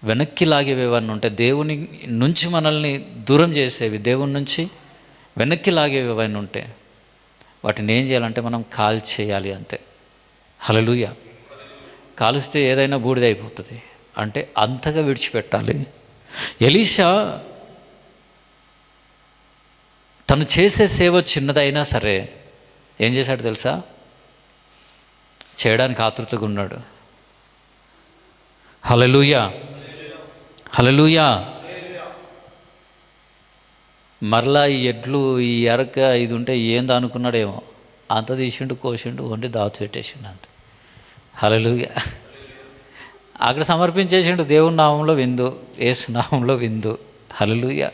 వెనక్కి లాగేవేవన్నీ ఉంటే, దేవుని నుంచి మనల్ని దూరం చేసేవి, దేవుని నుంచి వెనక్కి లాగేవేవన్నీ ఉంటే వాటిని ఏం చేయాలంటే మనం కాల్చేయాలి అంతే. హల్లెలూయా. కాలుస్తే ఏదైనా బూడిదైపోతుంది అంటే అంతగా విడిచిపెట్టాలి. ఎలీషా తను చేసే సేవ చిన్నదైనా సరే ఏం చేశాడు తెలుసా? చేయడానికి ఆతృతగా ఉన్నాడు. హల్లెలూయా, హల్లెలూయా. మరలా ఈ ఎడ్లు, ఈ ఎరక ఇది ఉంటే ఏందో అనుకున్నాడేమో, అంత తీసిండు, కోసిండు, వండి దాచు పెట్టేసిండు అంత. హల్లెలూయా. అక్కడ సమర్పించేసిండు. దేవుని నామంలో విందు, యేసు నామంలో విందు. హల్లెలూయా,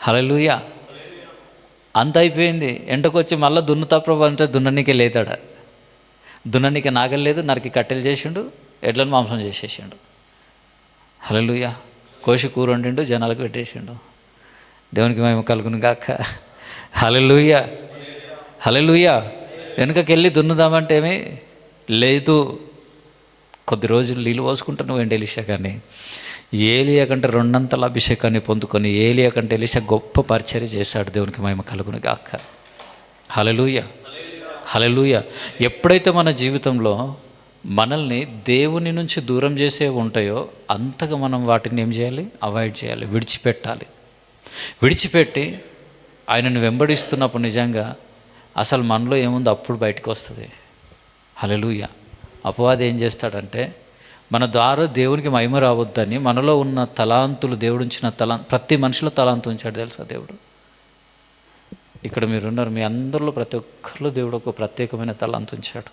హల్లెలూయా. అంత అయిపోయింది. ఎంటకొచ్చి మళ్ళీ దున్నుతా ప్రభు అంటే దున్ననీకే లేతాడా? దున్ననీకే నాగలు లేదు, నరికి కట్టెలు చేసిండు, ఎడ్లను మాంసం చేసేసిండు. హల్లెలూయా. కోసి కూర వండిండు, జనాలకు పెట్టేసిండు. దేవునికి మహిమ కలుగును గాక. హల్లెలూయా, హల్లెలూయా. వెనుకకి వెళ్ళి దున్నుదామంటే ఏమీ లేదు. కొద్ది రోజులు నీళ్ళు పోసుకుంటా నువ్వు ఎలీషా. కానీ ఏలియా కంటే 2 అంతల అభిషేకాన్ని పొందుకొని ఏలియా కంటే ఎలీషా గొప్ప పరిచర్య చేశాడు. దేవునికి మహిమ కలుగును గాక. హల్లెలూయా, హల్లెలూయా. ఎప్పుడైతే మన జీవితంలో మనల్ని దేవుని నుంచి దూరం చేసే ఉంటాయో అంతగా మనం వాటిని ఏం చేయాలి? అవాయిడ్ చేయాలి, విడిచిపెట్టాలి. విడిచిపెట్టి ఆయనను వెంబడిస్తున్నప్పుడు నిజంగా అసలు మనలో ఏముందో అప్పుడు బయటకు వస్తుంది. హల్లెలూయా. అపవాది ఏం చేస్తాడంటే మన ద్వారా దేవునికి మహిమ రావద్దని మనలో ఉన్న తలాంతులు, దేవుడు ఉంచిన ప్రతి మనిషిలో తలాంతు ఉంచాడు తెలుసా దేవుడు. ఇక్కడ మీరున్నారు, మీ అందరిలో ప్రతి ఒక్కరిలో దేవుడు ఒక ప్రత్యేకమైన తలాంతు ఉంచాడు.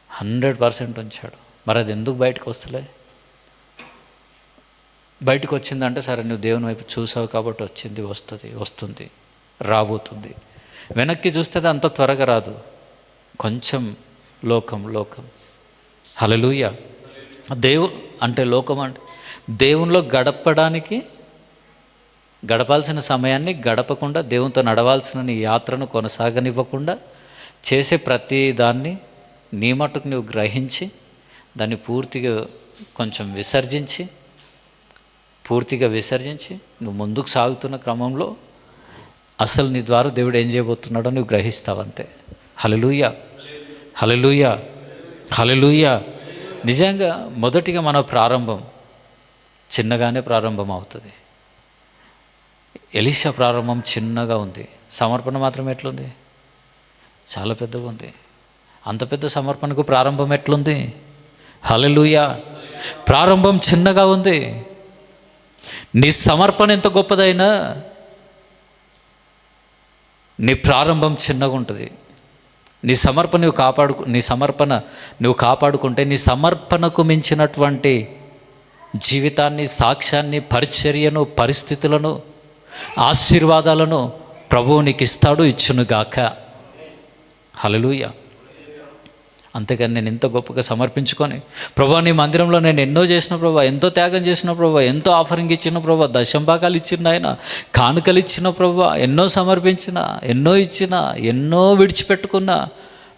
100% ఉంచాడు. మరి అది ఎందుకు బయటకు వస్తలే? బయటకు వచ్చిందంటే సరే నువ్వు దేవుని వైపు చూసావు కాబట్టి వచ్చింది, వస్తుంది, రాబోతుంది. వెనక్కి చూస్తే అది అంత త్వరగా రాదు. కొంచెం లోకం. హల్లెలూయా. లోకం అంటే దేవునిలో గడపాల్సిన సమయాన్ని గడపకుండా, దేవునితో నడవాల్సిన నీ యాత్రను కొనసాగనివ్వకుండా చేసే ప్రతి దాన్ని నీ మట్టుకు నువ్వు గ్రహించి దాన్ని పూర్తిగా విసర్జించి నువ్వు ముందుకు సాగుతున్న క్రమంలో అసలు నీ ద్వారా దేవుడు ఏం చేయబోతున్నాడో నువ్వు గ్రహిస్తావంతే. హల్లెలూయా, హల్లెలూయా, హల్లెలూయా. నిజంగా మొదటిగా మన ప్రారంభం చిన్నగానే ప్రారంభం అవుతుంది. ఎలీషా ప్రారంభం చిన్నగా ఉంది, సమర్పణ మాత్రం ఎట్లుంది? చాలా పెద్దగా ఉంది. అంత పెద్ద సమర్పణకు ప్రారంభం ఎట్లుంది? హల్లెలూయా. ప్రారంభం చిన్నగా ఉంది. నీ సమర్పణ ఎంత గొప్పదైనా నీ ప్రారంభం చిన్నగా ఉంటుంది. నీ సమర్పణ నువ్వు కాపాడుకుంటే నీ సమర్పణకు మించినటువంటి జీవితాన్ని, సాక్ష్యాన్ని, పరిచర్యను, పరిస్థితులను, ఆశీర్వాదాలను ప్రభువు నీకు ఇస్తాడు, ఇచ్చునుగాక. హల్లెలూయా. అంతేగాని నేను ఇంత గొప్పగా సమర్పించుకొని, ప్రభువా నీ మందిరంలో నేను ఎన్నో చేసిన ప్రభువా, ఎంతో త్యాగం చేసిన ప్రభువా, ఎంతో ఆఫరింగ్ ఇచ్చిన ప్రభువా, దశంభాగాలు ఇచ్చిన ఆయన, కానుకలు ఇచ్చిన ప్రభువా, ఎన్నో సమర్పించిన, ఎన్నో ఇచ్చిన, ఎన్నో విడిచిపెట్టుకున్నా,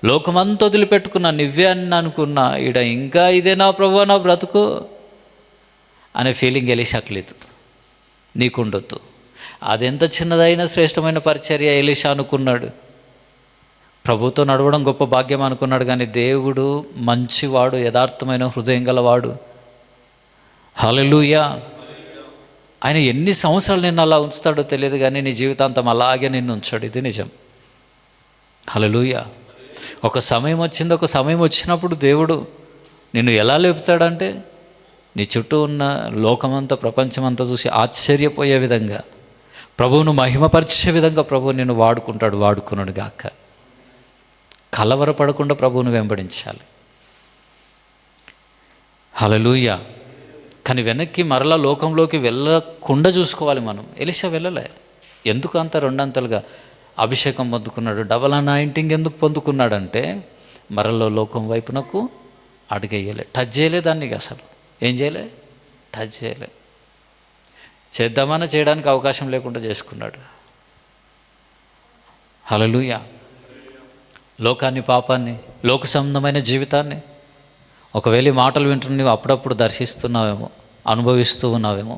లోకమంతా వదిలిపెట్టుకున్నా, నువ్వే అని అనుకున్నా, ఇంకా ఇదేనా ప్రభువా నా బ్రతుకు అనే ఫీలింగ్ ఎలీషాకు లేదు, నీకుండొద్దు. అదెంత చిన్నదైన శ్రేష్టమైన పరిచర్య ఎలీషా అనుకున్నాడు. ప్రభుతో నడవడం గొప్ప భాగ్యం అనుకున్నాడు. కానీ దేవుడు మంచివాడు, యథార్థమైన హృదయం గలవాడు. హల్లెలూయా. ఆయన ఎన్ని సంవత్సరాలు నిన్ను అలా ఉంచుతాడో తెలియదు, కానీ నీ జీవితాంతం అలాగే నిన్ను ఉంచాడు. ఇది నిజం. హల్లెలూయా. ఒక సమయం వచ్చినప్పుడు దేవుడు నిన్ను ఎలా లేపుతాడంటే, నీ చుట్టూ ఉన్న లోకమంతా, ప్రపంచమంతా చూసి ఆశ్చర్యపోయే విధంగా, ప్రభువును మహిమపరిచే విధంగా ప్రభువు నిన్ను వాడుకున్నాడు గాక. కలవరపడకుండా ప్రభువును వెంబడించాలి. హల్లెలూయా. కానీ వెనక్కి మరలా లోకంలోకి వెళ్ళకుండా చూసుకోవాలి మనం. ఎలీషా వెళ్ళలే. ఎందుకు అంత రెండంతలుగా అభిషేకం పొందుకున్నాడు? డబల్ అనాయింటింగ్ ఎందుకు పొందుకున్నాడంటే, మరలో లోకం వైపునకు అడుగేయలే, టచ్ చేయలే దాన్ని. అసలు ఏం చేయలే, టచ్ చేయలే. చేద్దామని చేయడానికి అవకాశం లేకుండా చేసుకున్నాడు. హల్లెలూయా. లోకాన్ని, పాపాన్ని, లోక సంబంధమైన జీవితాన్ని ఒకవేళ ఈ మాటలు వింటున్న నువ్వు అప్పుడప్పుడు దర్శిస్తున్నావేమో, అనుభవిస్తూ ఉన్నావేమో,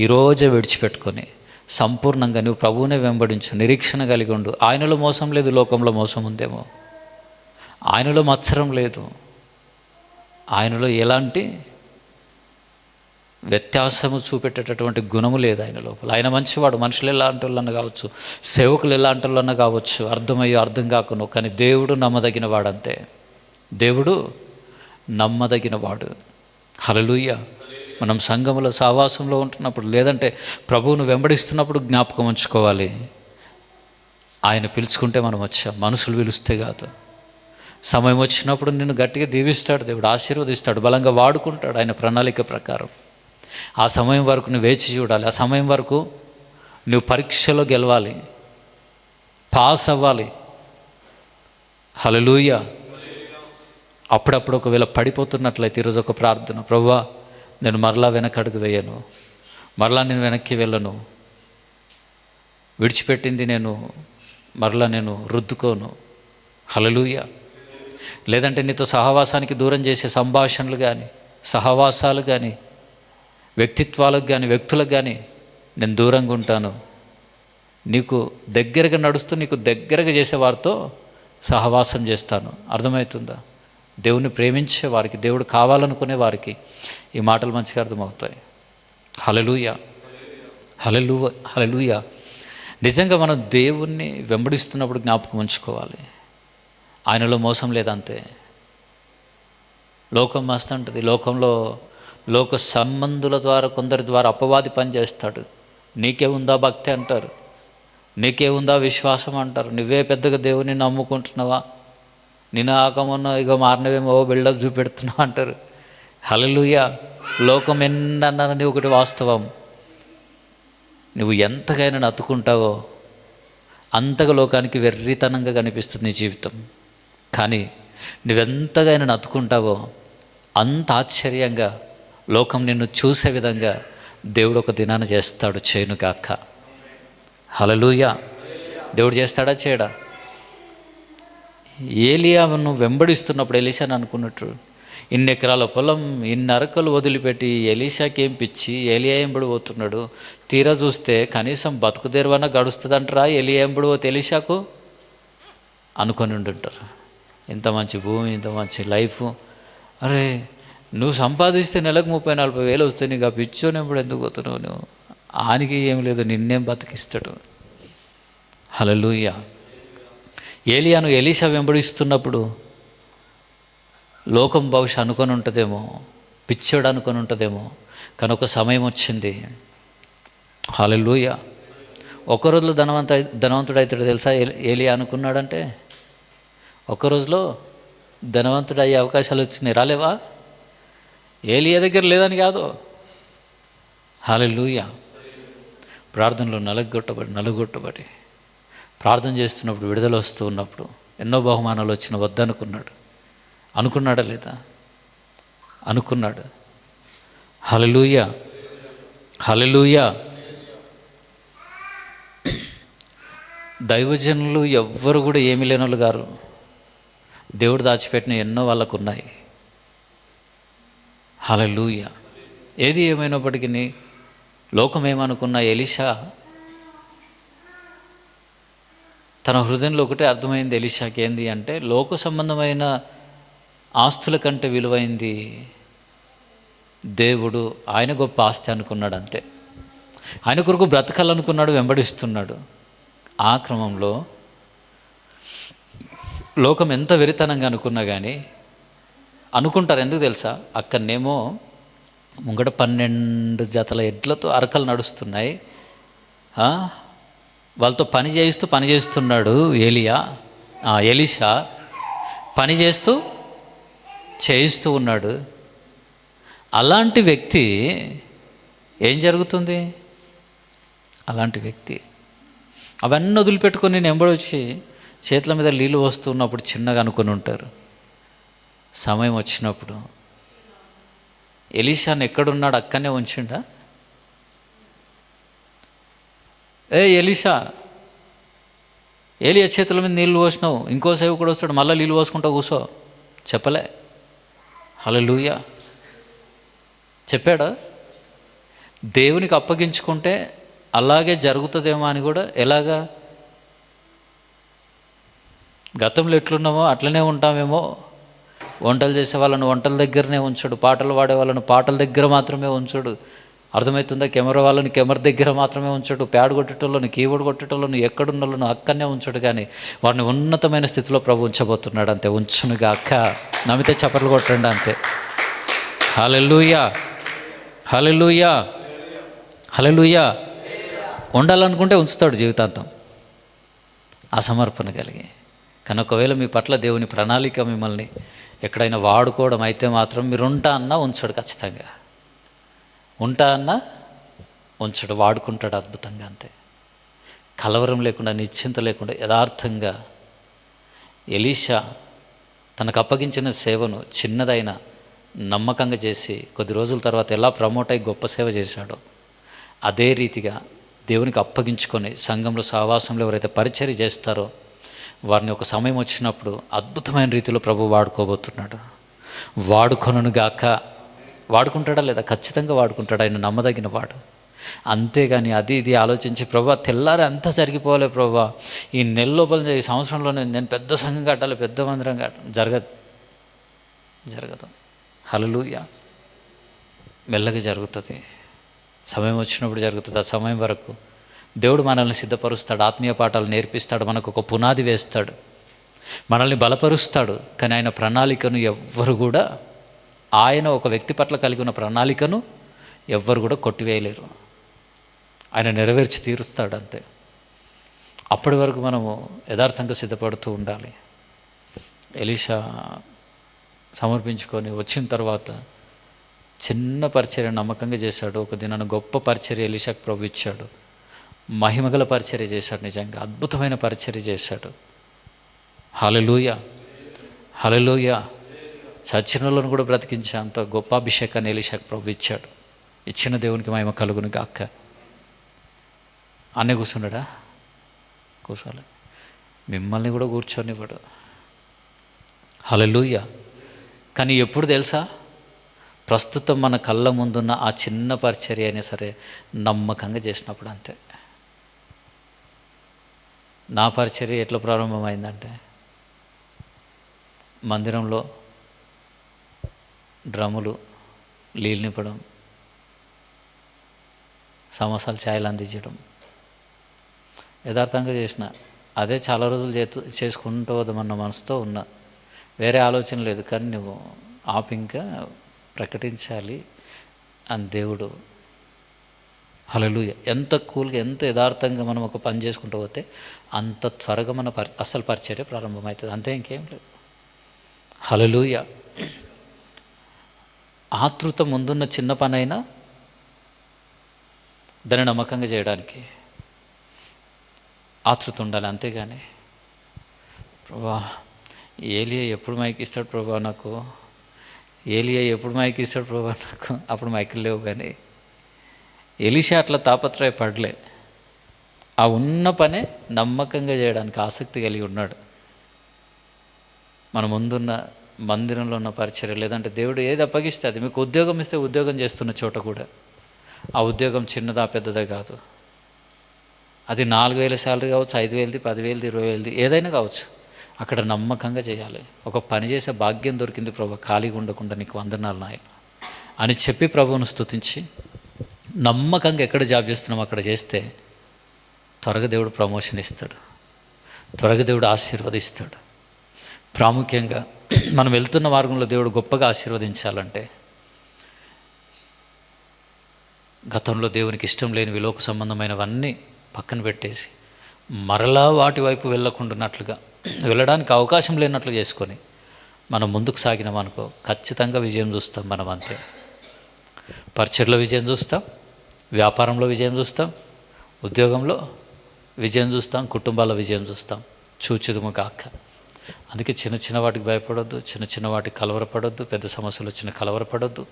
ఈరోజే విడిచిపెట్టుకొని సంపూర్ణంగా నువ్వు ప్రభువునే వెంబడించు, నిరీక్షణ కలిగి ఉండు. ఆయనలో మోసం లేదు, లోకంలో మోసం ఉందేమో. ఆయనలో మత్సరం లేదు, ఆయనలో ఎలాంటి వ్యత్యాసము చూపెట్టేటటువంటి గుణము లేదు ఆయన లోపల. ఆయన మంచివాడు. మనుషులు ఎలాంటి వాళ్ళన్నా కావచ్చు, సేవకులు ఎలాంటి వాళ్ళన్నా కావచ్చు, అర్థమయ్యో అర్థం కాకును, కానీ దేవుడు నమ్మదగిన వాడంతే. దేవుడు నమ్మదగిన వాడు. హల్లెలూయా. మనం సంఘములో, సహవాసంలో ఉంటున్నప్పుడు, లేదంటే ప్రభువును వెంబడిస్తున్నప్పుడు జ్ఞాపకం ఉంచుకోవాలి, ఆయన పిలుచుకుంటే మనం వచ్చాం, మనుషులు పిలుస్తే కాదు. సమయం వచ్చినప్పుడు నిన్ను గట్టిగా దీవిస్తాడు దేవుడు, ఆశీర్వదిస్తాడు, బలంగా వాడుకుంటాడు ఆయన ప్రణాళిక ప్రకారం. ఆ సమయం వరకు నువ్వు వేచి చూడాలి. ఆ సమయం వరకు నువ్వు పరీక్షలో గెలవాలి, పాస్ అవ్వాలి. హల్లెలూయా. అప్పుడప్పుడు ఒకవేళ పడిపోతున్నట్లయితే ఈరోజు ఒక ప్రార్థన, ప్రభువా నేను మరలా వెనకడుగు వేయను, మరలా నేను వెనక్కి వెళ్ళను, విడిచిపెట్టింది మరలా నేను రుద్దుకోను. హల్లెలూయా. లేదంటే నీతో సహవాసానికి దూరం చేసే సంభాషణలు కానీ, సహవాసాలు కానీ, వ్యక్తిత్వాలకు కానీ, వ్యక్తులకు కానీ నేను దూరంగా ఉంటాను. నీకు దగ్గరగా నడుస్తూ నీకు దగ్గరగా చేసే వారితో సహవాసం చేస్తాను. అర్థమవుతుందా? దేవుని ప్రేమించే వారికి, దేవుడు కావాలనుకునే వారికి ఈ మాటలు మంచిగా అర్థమవుతాయి. హల్లెలూయా. హల్లెలూయా. నిజంగా మనం దేవుణ్ణి వెంబడిస్తున్నప్పుడు జ్ఞాపకం ఉంచుకోవాలి, ఆయనలో మోసం లేదంతే. లోకం మస్తు ఉంటుంది. లోక సంబంధుల ద్వారా, కొందరి ద్వారా అపవాది పనిచేస్తాడు. నీకే ఉందా భక్తి అంటారు, నీకే ఉందా విశ్వాసం అంటారు, నువ్వే పెద్దగా దేవుని నమ్ముకుంటున్నావా, నిన్న ఆకమన్నా ఇక మారినవేమో బిల్డప్ చూపెడుతున్నావు అంటారు. హల్లెలూయా. లోకం ఎన్నన్నది ఒకటి వాస్తవం. నువ్వు ఎంతగా అతుకుంటావో అంతగా లోకానికి వెర్రితనంగా కనిపిస్తుంది నీ జీవితం. కానీ నువ్వెంతగా అతుకుంటావో అంత ఆశ్చర్యంగా లోకం నిన్ను చూసే విధంగా దేవుడు ఒక దినాన చేస్తాడు, చేయనుగాక. హల్లెలూయా. దేవుడు చేస్తాడా, చేయడా? ఏలియాను వెంబడిస్తున్నప్పుడు ఎలీషాని అనుకున్నట్టు, ఇన్ని ఎకరాల పొలం, ఇన్ని అరకలు వదిలిపెట్టి ఎలీషాకి ఏం పిచ్చి, ఏలియా ఎంబడి పోతున్నాడు. తీరా చూస్తే కనీసం బతుకు తెరువన్నా గడుస్తుందంటారా ఏలియా ఎంబడి పోతే ఎలీషాకు అనుకొని ఉంటుంటారు. ఇంత మంచి భూమి, ఇంత మంచి లైఫ్, అరే నువ్వు సంపాదిస్తే నెలకు 30,000-40,000 వస్తే నీకు ఆ పిచ్చోని ఎప్పుడు ఎందుకు పోతున్నావు? నువ్వు ఆనికి ఏం లేదు, నిన్నేం బతికిస్తాడు. హల్లెలూయా. ఏలియాను ఎలీషా వెంబడిస్తున్నప్పుడు లోకం బహుశా అనుకొని ఉంటుందేమో, పిచ్చోడు అనుకొని ఉంటుందేమో, కానీ ఒక సమయం వచ్చింది. హల్లెలూయా. ఒక రోజులో ధనవంతుడు అవుతాడు తెలుసా ఏలియా అనుకున్నాడంటే? ఒక్క రోజులో ధనవంతుడు అయ్యే అవకాశాలు వచ్చినాయి, రాలేవా? ఏలియా దగ్గర లేదని కాదు. హల్లెలూయా. ప్రార్థనలో నలుగొట్టబడి ప్రార్థన చేస్తున్నప్పుడు, విడుదల వస్తూ ఉన్నప్పుడు ఎన్నో బహుమానాలు వచ్చిన వద్దనుకున్నాడు. అనుకున్నాడా లేదా? అనుకున్నాడు. హల్లెలూయా, హల్లెలూయా. దైవజనులు ఎవ్వరు కూడా ఏమీ లేని వాళ్ళు గారు. దేవుడు దాచిపెట్టిన ఎన్నో వాళ్ళకు ఉన్నాయి. హల్లెలూయా. ఏది ఏమైనప్పటికీ లోకం ఏమనుకున్న ఎలీషా తన హృదయంలో ఒకటే అర్థమైంది. ఎలీషాకి ఏంది అంటే, లోక సంబంధమైన ఆస్తుల కంటే విలువైంది దేవుడు, ఆయన గొప్ప ఆస్తి అనుకున్నాడు. అంతే. ఆయన కొరకు బ్రతకాలనుకున్నాడు, వెంబడిస్తున్నాడు. ఆ క్రమంలో లోకం ఎంత వెరితనంగా అనుకున్నా కానీ అనుకుంటారు. ఎందుకు తెలుసా? అక్కడనేమో ముంగట 12 జతల ఎడ్లతో అరకలు నడుస్తున్నాయి. వాళ్ళతో పని చేస్తున్నాడు ఎలీషా పని చేయిస్తూ ఉన్నాడు. అలాంటి వ్యక్తి ఏం జరుగుతుంది? అలాంటి వ్యక్తి అవన్నీ వదిలిపెట్టుకొని నేను ఎంబడొచ్చి చేతుల మీద నీళ్ళు వస్తున్నప్పుడు చిన్నగా అనుకుని ఉంటారు. సమయం వచ్చినప్పుడు ఎలీషాను ఎక్కడున్నాడు అక్కడనే ఉంచిండా? ఎలీషా, ఏలియా చేతుల మీద నీళ్ళు పోసినావు, ఇంకో సేవకుడు వస్తాడు మళ్ళీ నీళ్ళు పోసుకుంటా కూర్చో చెప్పలే. హల్లెలూయా. చెప్పాడా? దేవునికి అప్పగించుకుంటే అలాగే జరుగుతుందేమో అని కూడా. ఎలాగా? గతంలో ఎట్లున్నామో అట్లనే ఉంటామేమో. వంటలు చేసే వాళ్ళను వంటల దగ్గరనే ఉంచడు, పాటలు పాడే వాళ్ళను పాటల దగ్గర మాత్రమే ఉంచడు. అర్థమవుతుందా? కెమెరా వాళ్ళని కెమెరా దగ్గర మాత్రమే ఉంచడు, ప్యాడ్ కొట్టేటోళ్ళను కీబోర్డ్ కొట్టేటోళ్ళను ఎక్కడున్న వాళ్ళను అక్కడనే ఉంచడు. కానీ వారిని ఉన్నతమైన స్థితిలో ప్రభు ఉంచబోతున్నాడు. అంతే. ఉంచునుగా అక్క నమ్మితే చప్పట్లు కొట్టండి. అంతే. హల్లెలూయా, హల్లెలూయా, హల్లెలూయా. ఉండాలనుకుంటే ఉంచుతాడు జీవితాంతం అసమర్పణ కలిగి. కానీ ఒకవేళ మీ పట్ల దేవుని ప్రణాళిక మిమ్మల్ని ఎక్కడైనా వాడుకోవడం అయితే మాత్రం మీరు ఉంటా అన్నా ఉంచాడు. ఖచ్చితంగా ఉంటా అన్నా ఉంచడు, వాడుకుంటాడు అద్భుతంగా. అంతే. కలవరం లేకుండా, నిశ్చింత లేకుండా యథార్థంగా ఎలీషా తనకు అప్పగించిన సేవను చిన్నదైన నమ్మకంగా చేసి కొద్ది రోజుల తర్వాత ఎలా ప్రమోట్ అయ్యి గొప్ప సేవ చేశాడో అదే రీతిగా దేవునికి అప్పగించుకొని సంఘంలో సహవాసంలో ఎవరైతే పరిచర్య చేస్తారో వారిని ఒక సమయం వచ్చినప్పుడు అద్భుతమైన రీతిలో ప్రభు వాడుకోబోతున్నాడు. వాడుకొనుగాక. వాడుకుంటాడా లేదా? ఖచ్చితంగా వాడుకుంటాడు. ఆయన నమ్మదగిన వాడు. అంతేగాని అది ఇది ఆలోచించి ప్రభు తెల్లారి అంతా జరిగిపోలే ప్రభు, ఈ నెల లోపల ఈ సంవత్సరంలోనే నేను పెద్ద సంఘం కట్టాలి, పెద్ద మందిరం కట్టాలి, జరగదు. హల్లెలూయా. మెల్లగా జరుగుతుంది. సమయం వచ్చినప్పుడు జరుగుతుంది. ఆ సమయం వరకు దేవుడు మనల్ని సిద్ధపరుస్తాడు, ఆత్మీయ పాఠాలు నేర్పిస్తాడు, మనకు ఒక పునాది వేస్తాడు, మనల్ని బలపరుస్తాడు. కానీ ఆయన ప్రణాళికను ఎవ్వరు కూడా, ఆయన ఒక వ్యక్తి పట్ల కలిగి ఉన్న ప్రణాళికను ఎవ్వరు కూడా కొట్టివేయలేరు. ఆయన నెరవేర్చి తీరుస్తాడు. అంతే. అప్పటి వరకు మనము యథార్థంగా సిద్ధపడుతూ ఉండాలి. ఎలీషా సమర్పించుకొని వచ్చిన తర్వాత చిన్న పరిచర్య నమ్మకంగా చేశాడు. ఒక దినాన గొప్ప పరిచర్య ఎలీషాకు ప్రభు ఇచ్చాడు. మహిమగల పరిచర్య చేశాడు. నిజంగా అద్భుతమైన పరిచర్య చేశాడు. హల్లెలూయా, హల్లెలూయా. చచ్చిన వాళ్ళను కూడా బ్రతికించే అంత గొప్ప అభిషేకాన్ని ఎలీషాకు ప్రభు ఇచ్చాడు. ఇచ్చిన దేవునికి మహిమ కలుగును గాక. అన్నే కూర్చున్నాడా? కూర్చోలే. మిమ్మల్ని కూడా కూర్చొనివ్వడు. హల్లెలూయా. కానీ ఎప్పుడు తెలుసా? ప్రస్తుతం మన కళ్ళ ముందున్న ఆ చిన్న పరిచర్య అయినా సరే నమ్మకంగా చేసినప్పుడు. అంతే. నా పరిచర్య ఎట్లా ప్రారంభమైందంటే, మందిరంలో డ్రమ్ములు నీళ్ళు నింపడం, సమోసాలు ఛాయలు అందించడం యథార్థంగా చేసిన. అదే చాలా రోజులు చేసుకుంటూ వద్దామన్న మనసుతో ఉన్నా. వేరే ఆలోచన లేదు. కానీ నువ్వు ఆపింకా ప్రకటించాలి అని దేవుడు హల్లెలూయా. ఎంత కూల్గా, ఎంత యథార్థంగా మనం ఒక పని చేసుకుంటూ పోతే అంత త్వరగా మన అసలు పరిచర్య ప్రారంభమవుతుంది. అంతే, ఇంకేం లేదు. హల్లెలూయా. ఆతృత ముందున్న చిన్న పనైనా దాన్ని నమ్మకంగా చేయడానికి ఆతృత ఉండాలి. అంతేగాని ప్రభా ఏలియా ఎప్పుడు మైక్ ఇస్తాడు ప్రభా నాకు, ఏలియా ఎప్పుడు మైక్ ఇస్తాడు ప్రభా నాకు, అప్పుడు మైకులు లేవు. కానీ ఎలీషా అట్లా తాపత్రయపడలే. ఆ ఉన్న పనే నమ్మకంగా చేయడానికి ఆసక్తి కలిగి ఉన్నాడు. మన ముందున్న మందిరంలో ఉన్న పరిచర్య, లేదంటే దేవుడు ఏది అప్పగిస్తే అది, మీకు ఉద్యోగం ఇస్తే ఉద్యోగం చేస్తున్న చోట కూడా ఆ ఉద్యోగం చిన్నదా పెద్దదా కాదు. అది 4,000 శాలరీ కావచ్చు, 5,000, 10,000, 20,000, ఏదైనా కావచ్చు. అక్కడ నమ్మకంగా చేయాలి. ఒక పని చేసే భాగ్యం దొరికింది ప్రభు, ఖాళీగా ఉండకుండా నీకు వందనాలు నాయన అని చెప్పి ప్రభువును స్తుతించి నమ్మకంగా ఎక్కడ జాబ్ చేస్తున్నామో అక్కడ చేస్తే త్వరగా దేవుడు ప్రమోషన్ ఇస్తాడు, త్వరగా దేవుడు ఆశీర్వదిస్తాడు. ప్రాముఖ్యంగా మనం వెళ్తున్న మార్గంలో దేవుడు గొప్పగా ఆశీర్వదించాలంటే గతంలో దేవునికి ఇష్టం లేనివి, లోక సంబంధమైనవన్నీ పక్కన పెట్టేసి మరలా వాటి వైపు వెళ్ళడానికి అవకాశం లేనట్లు చేసుకొని మనం ముందుకు సాగినామనుకో ఖచ్చితంగా విజయం చూస్తాం. మనం అంతే. పరిచర్లో విజయం చూస్తాం, వ్యాపారంలో విజయం చూస్తాం, ఉద్యోగంలో విజయం చూస్తాం, కుటుంబాల్లో విజయం చూస్తాం. చూచుదుము కాక. అందుకే చిన్న చిన్న వాటికి భయపడొద్దు, చిన్న చిన్న వాటికి కలవరపడొద్దు, పెద్ద సమస్యలు వచ్చిన కలవరపడొద్దు.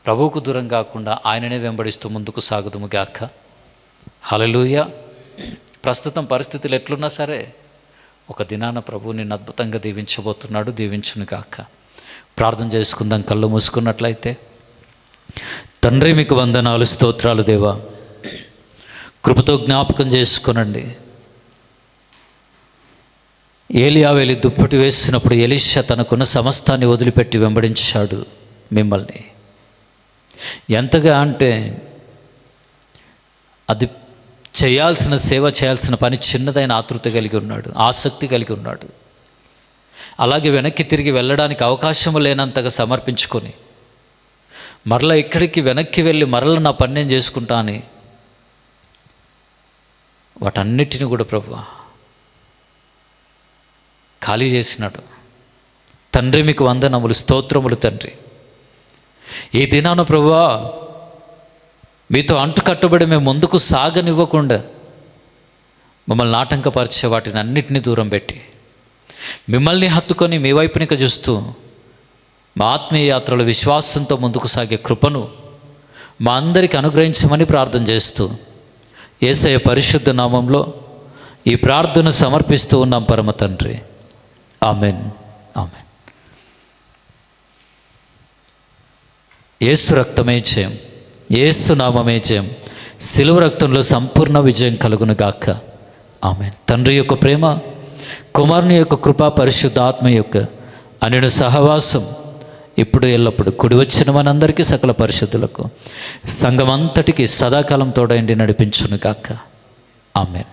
ప్రభువుకు దూరం కాకుండా ఆయననే వెంబడిస్తూ ముందుకు సాగుదుము గాక. హల్లెలూయా. ప్రస్తుతం పరిస్థితులు ఎట్లున్నా సరే ఒక దినాన ప్రభువు నిన్ను అద్భుతంగా దీవించబోతున్నాడు. దీవించును గాక. ప్రార్థన చేసుకుందాం. కళ్ళు మూసుకున్నట్లయితే. తండ్రి మీకు వందనాలు, స్తోత్రాలు దేవా. కృపతో జ్ఞాపకం చేసుకునండి. ఏలియా వెళ్ళి దుప్పటి వేసినప్పుడు ఎలీషా తనకున్న సమస్తాన్ని వదిలిపెట్టి వెంబడించాడు మిమ్మల్ని. ఎంతగా అంటే అది చేయాల్సిన సేవ, చేయాల్సిన పని చిన్నదైన ఆతృత కలిగి ఉన్నాడు, ఆసక్తి కలిగి ఉన్నాడు. అలాగే వెనక్కి తిరిగి వెళ్ళడానికి అవకాశము లేనంతగా సమర్పించుకొని మరలా ఇక్కడికి వెనక్కి వెళ్ళి మరలా నా పని నేను చేసుకుంటా అని వాటన్నిటిని కూడా ప్రభువా ఖాళీ చేసినాడు. తండ్రి మీకు వందనములు, స్తోత్రములు తండ్రి. ఈ దినాన ప్రభువా మీతో అంటుకట్టుబడి మేము ముందుకు సాగనివ్వకుండా మమ్మల్ని ఆటంకపరిచే వాటిని అన్నిటినీ దూరం పెట్టి మిమ్మల్ని హత్తుకొని మీ వైపునిక చూస్తూ మా ఆత్మీయ యాత్రలో విశ్వాసంతో ముందుకు సాగే కృపను మా అందరికి అనుగ్రహించమని ప్రార్థన చేస్తూ యేసయ్య పరిశుద్ధ నామంలో ఈ ప్రార్థన సమర్పిస్తూ ఉన్నాం పరమ తండ్రి. Amen, amen. యేసు రక్తమే జయం, యేసు నామమే జయం. శిలువ రక్తంలో సంపూర్ణ విజయం కలుగును గాక. ఆమెన్. తండ్రి యొక్క ప్రేమ, కుమారుని యొక్క కృప, పరిశుద్ధాత్మ యొక్క అన్యుని సహవాసం ఇప్పుడు ఎల్లప్పుడు కుడి వచ్చిన మనందరికీ, సకల పరిశుద్ధులకు, సంఘమంతటికి సదాకాలం తోడైండి నడిపించును గాక. ఆమెన్.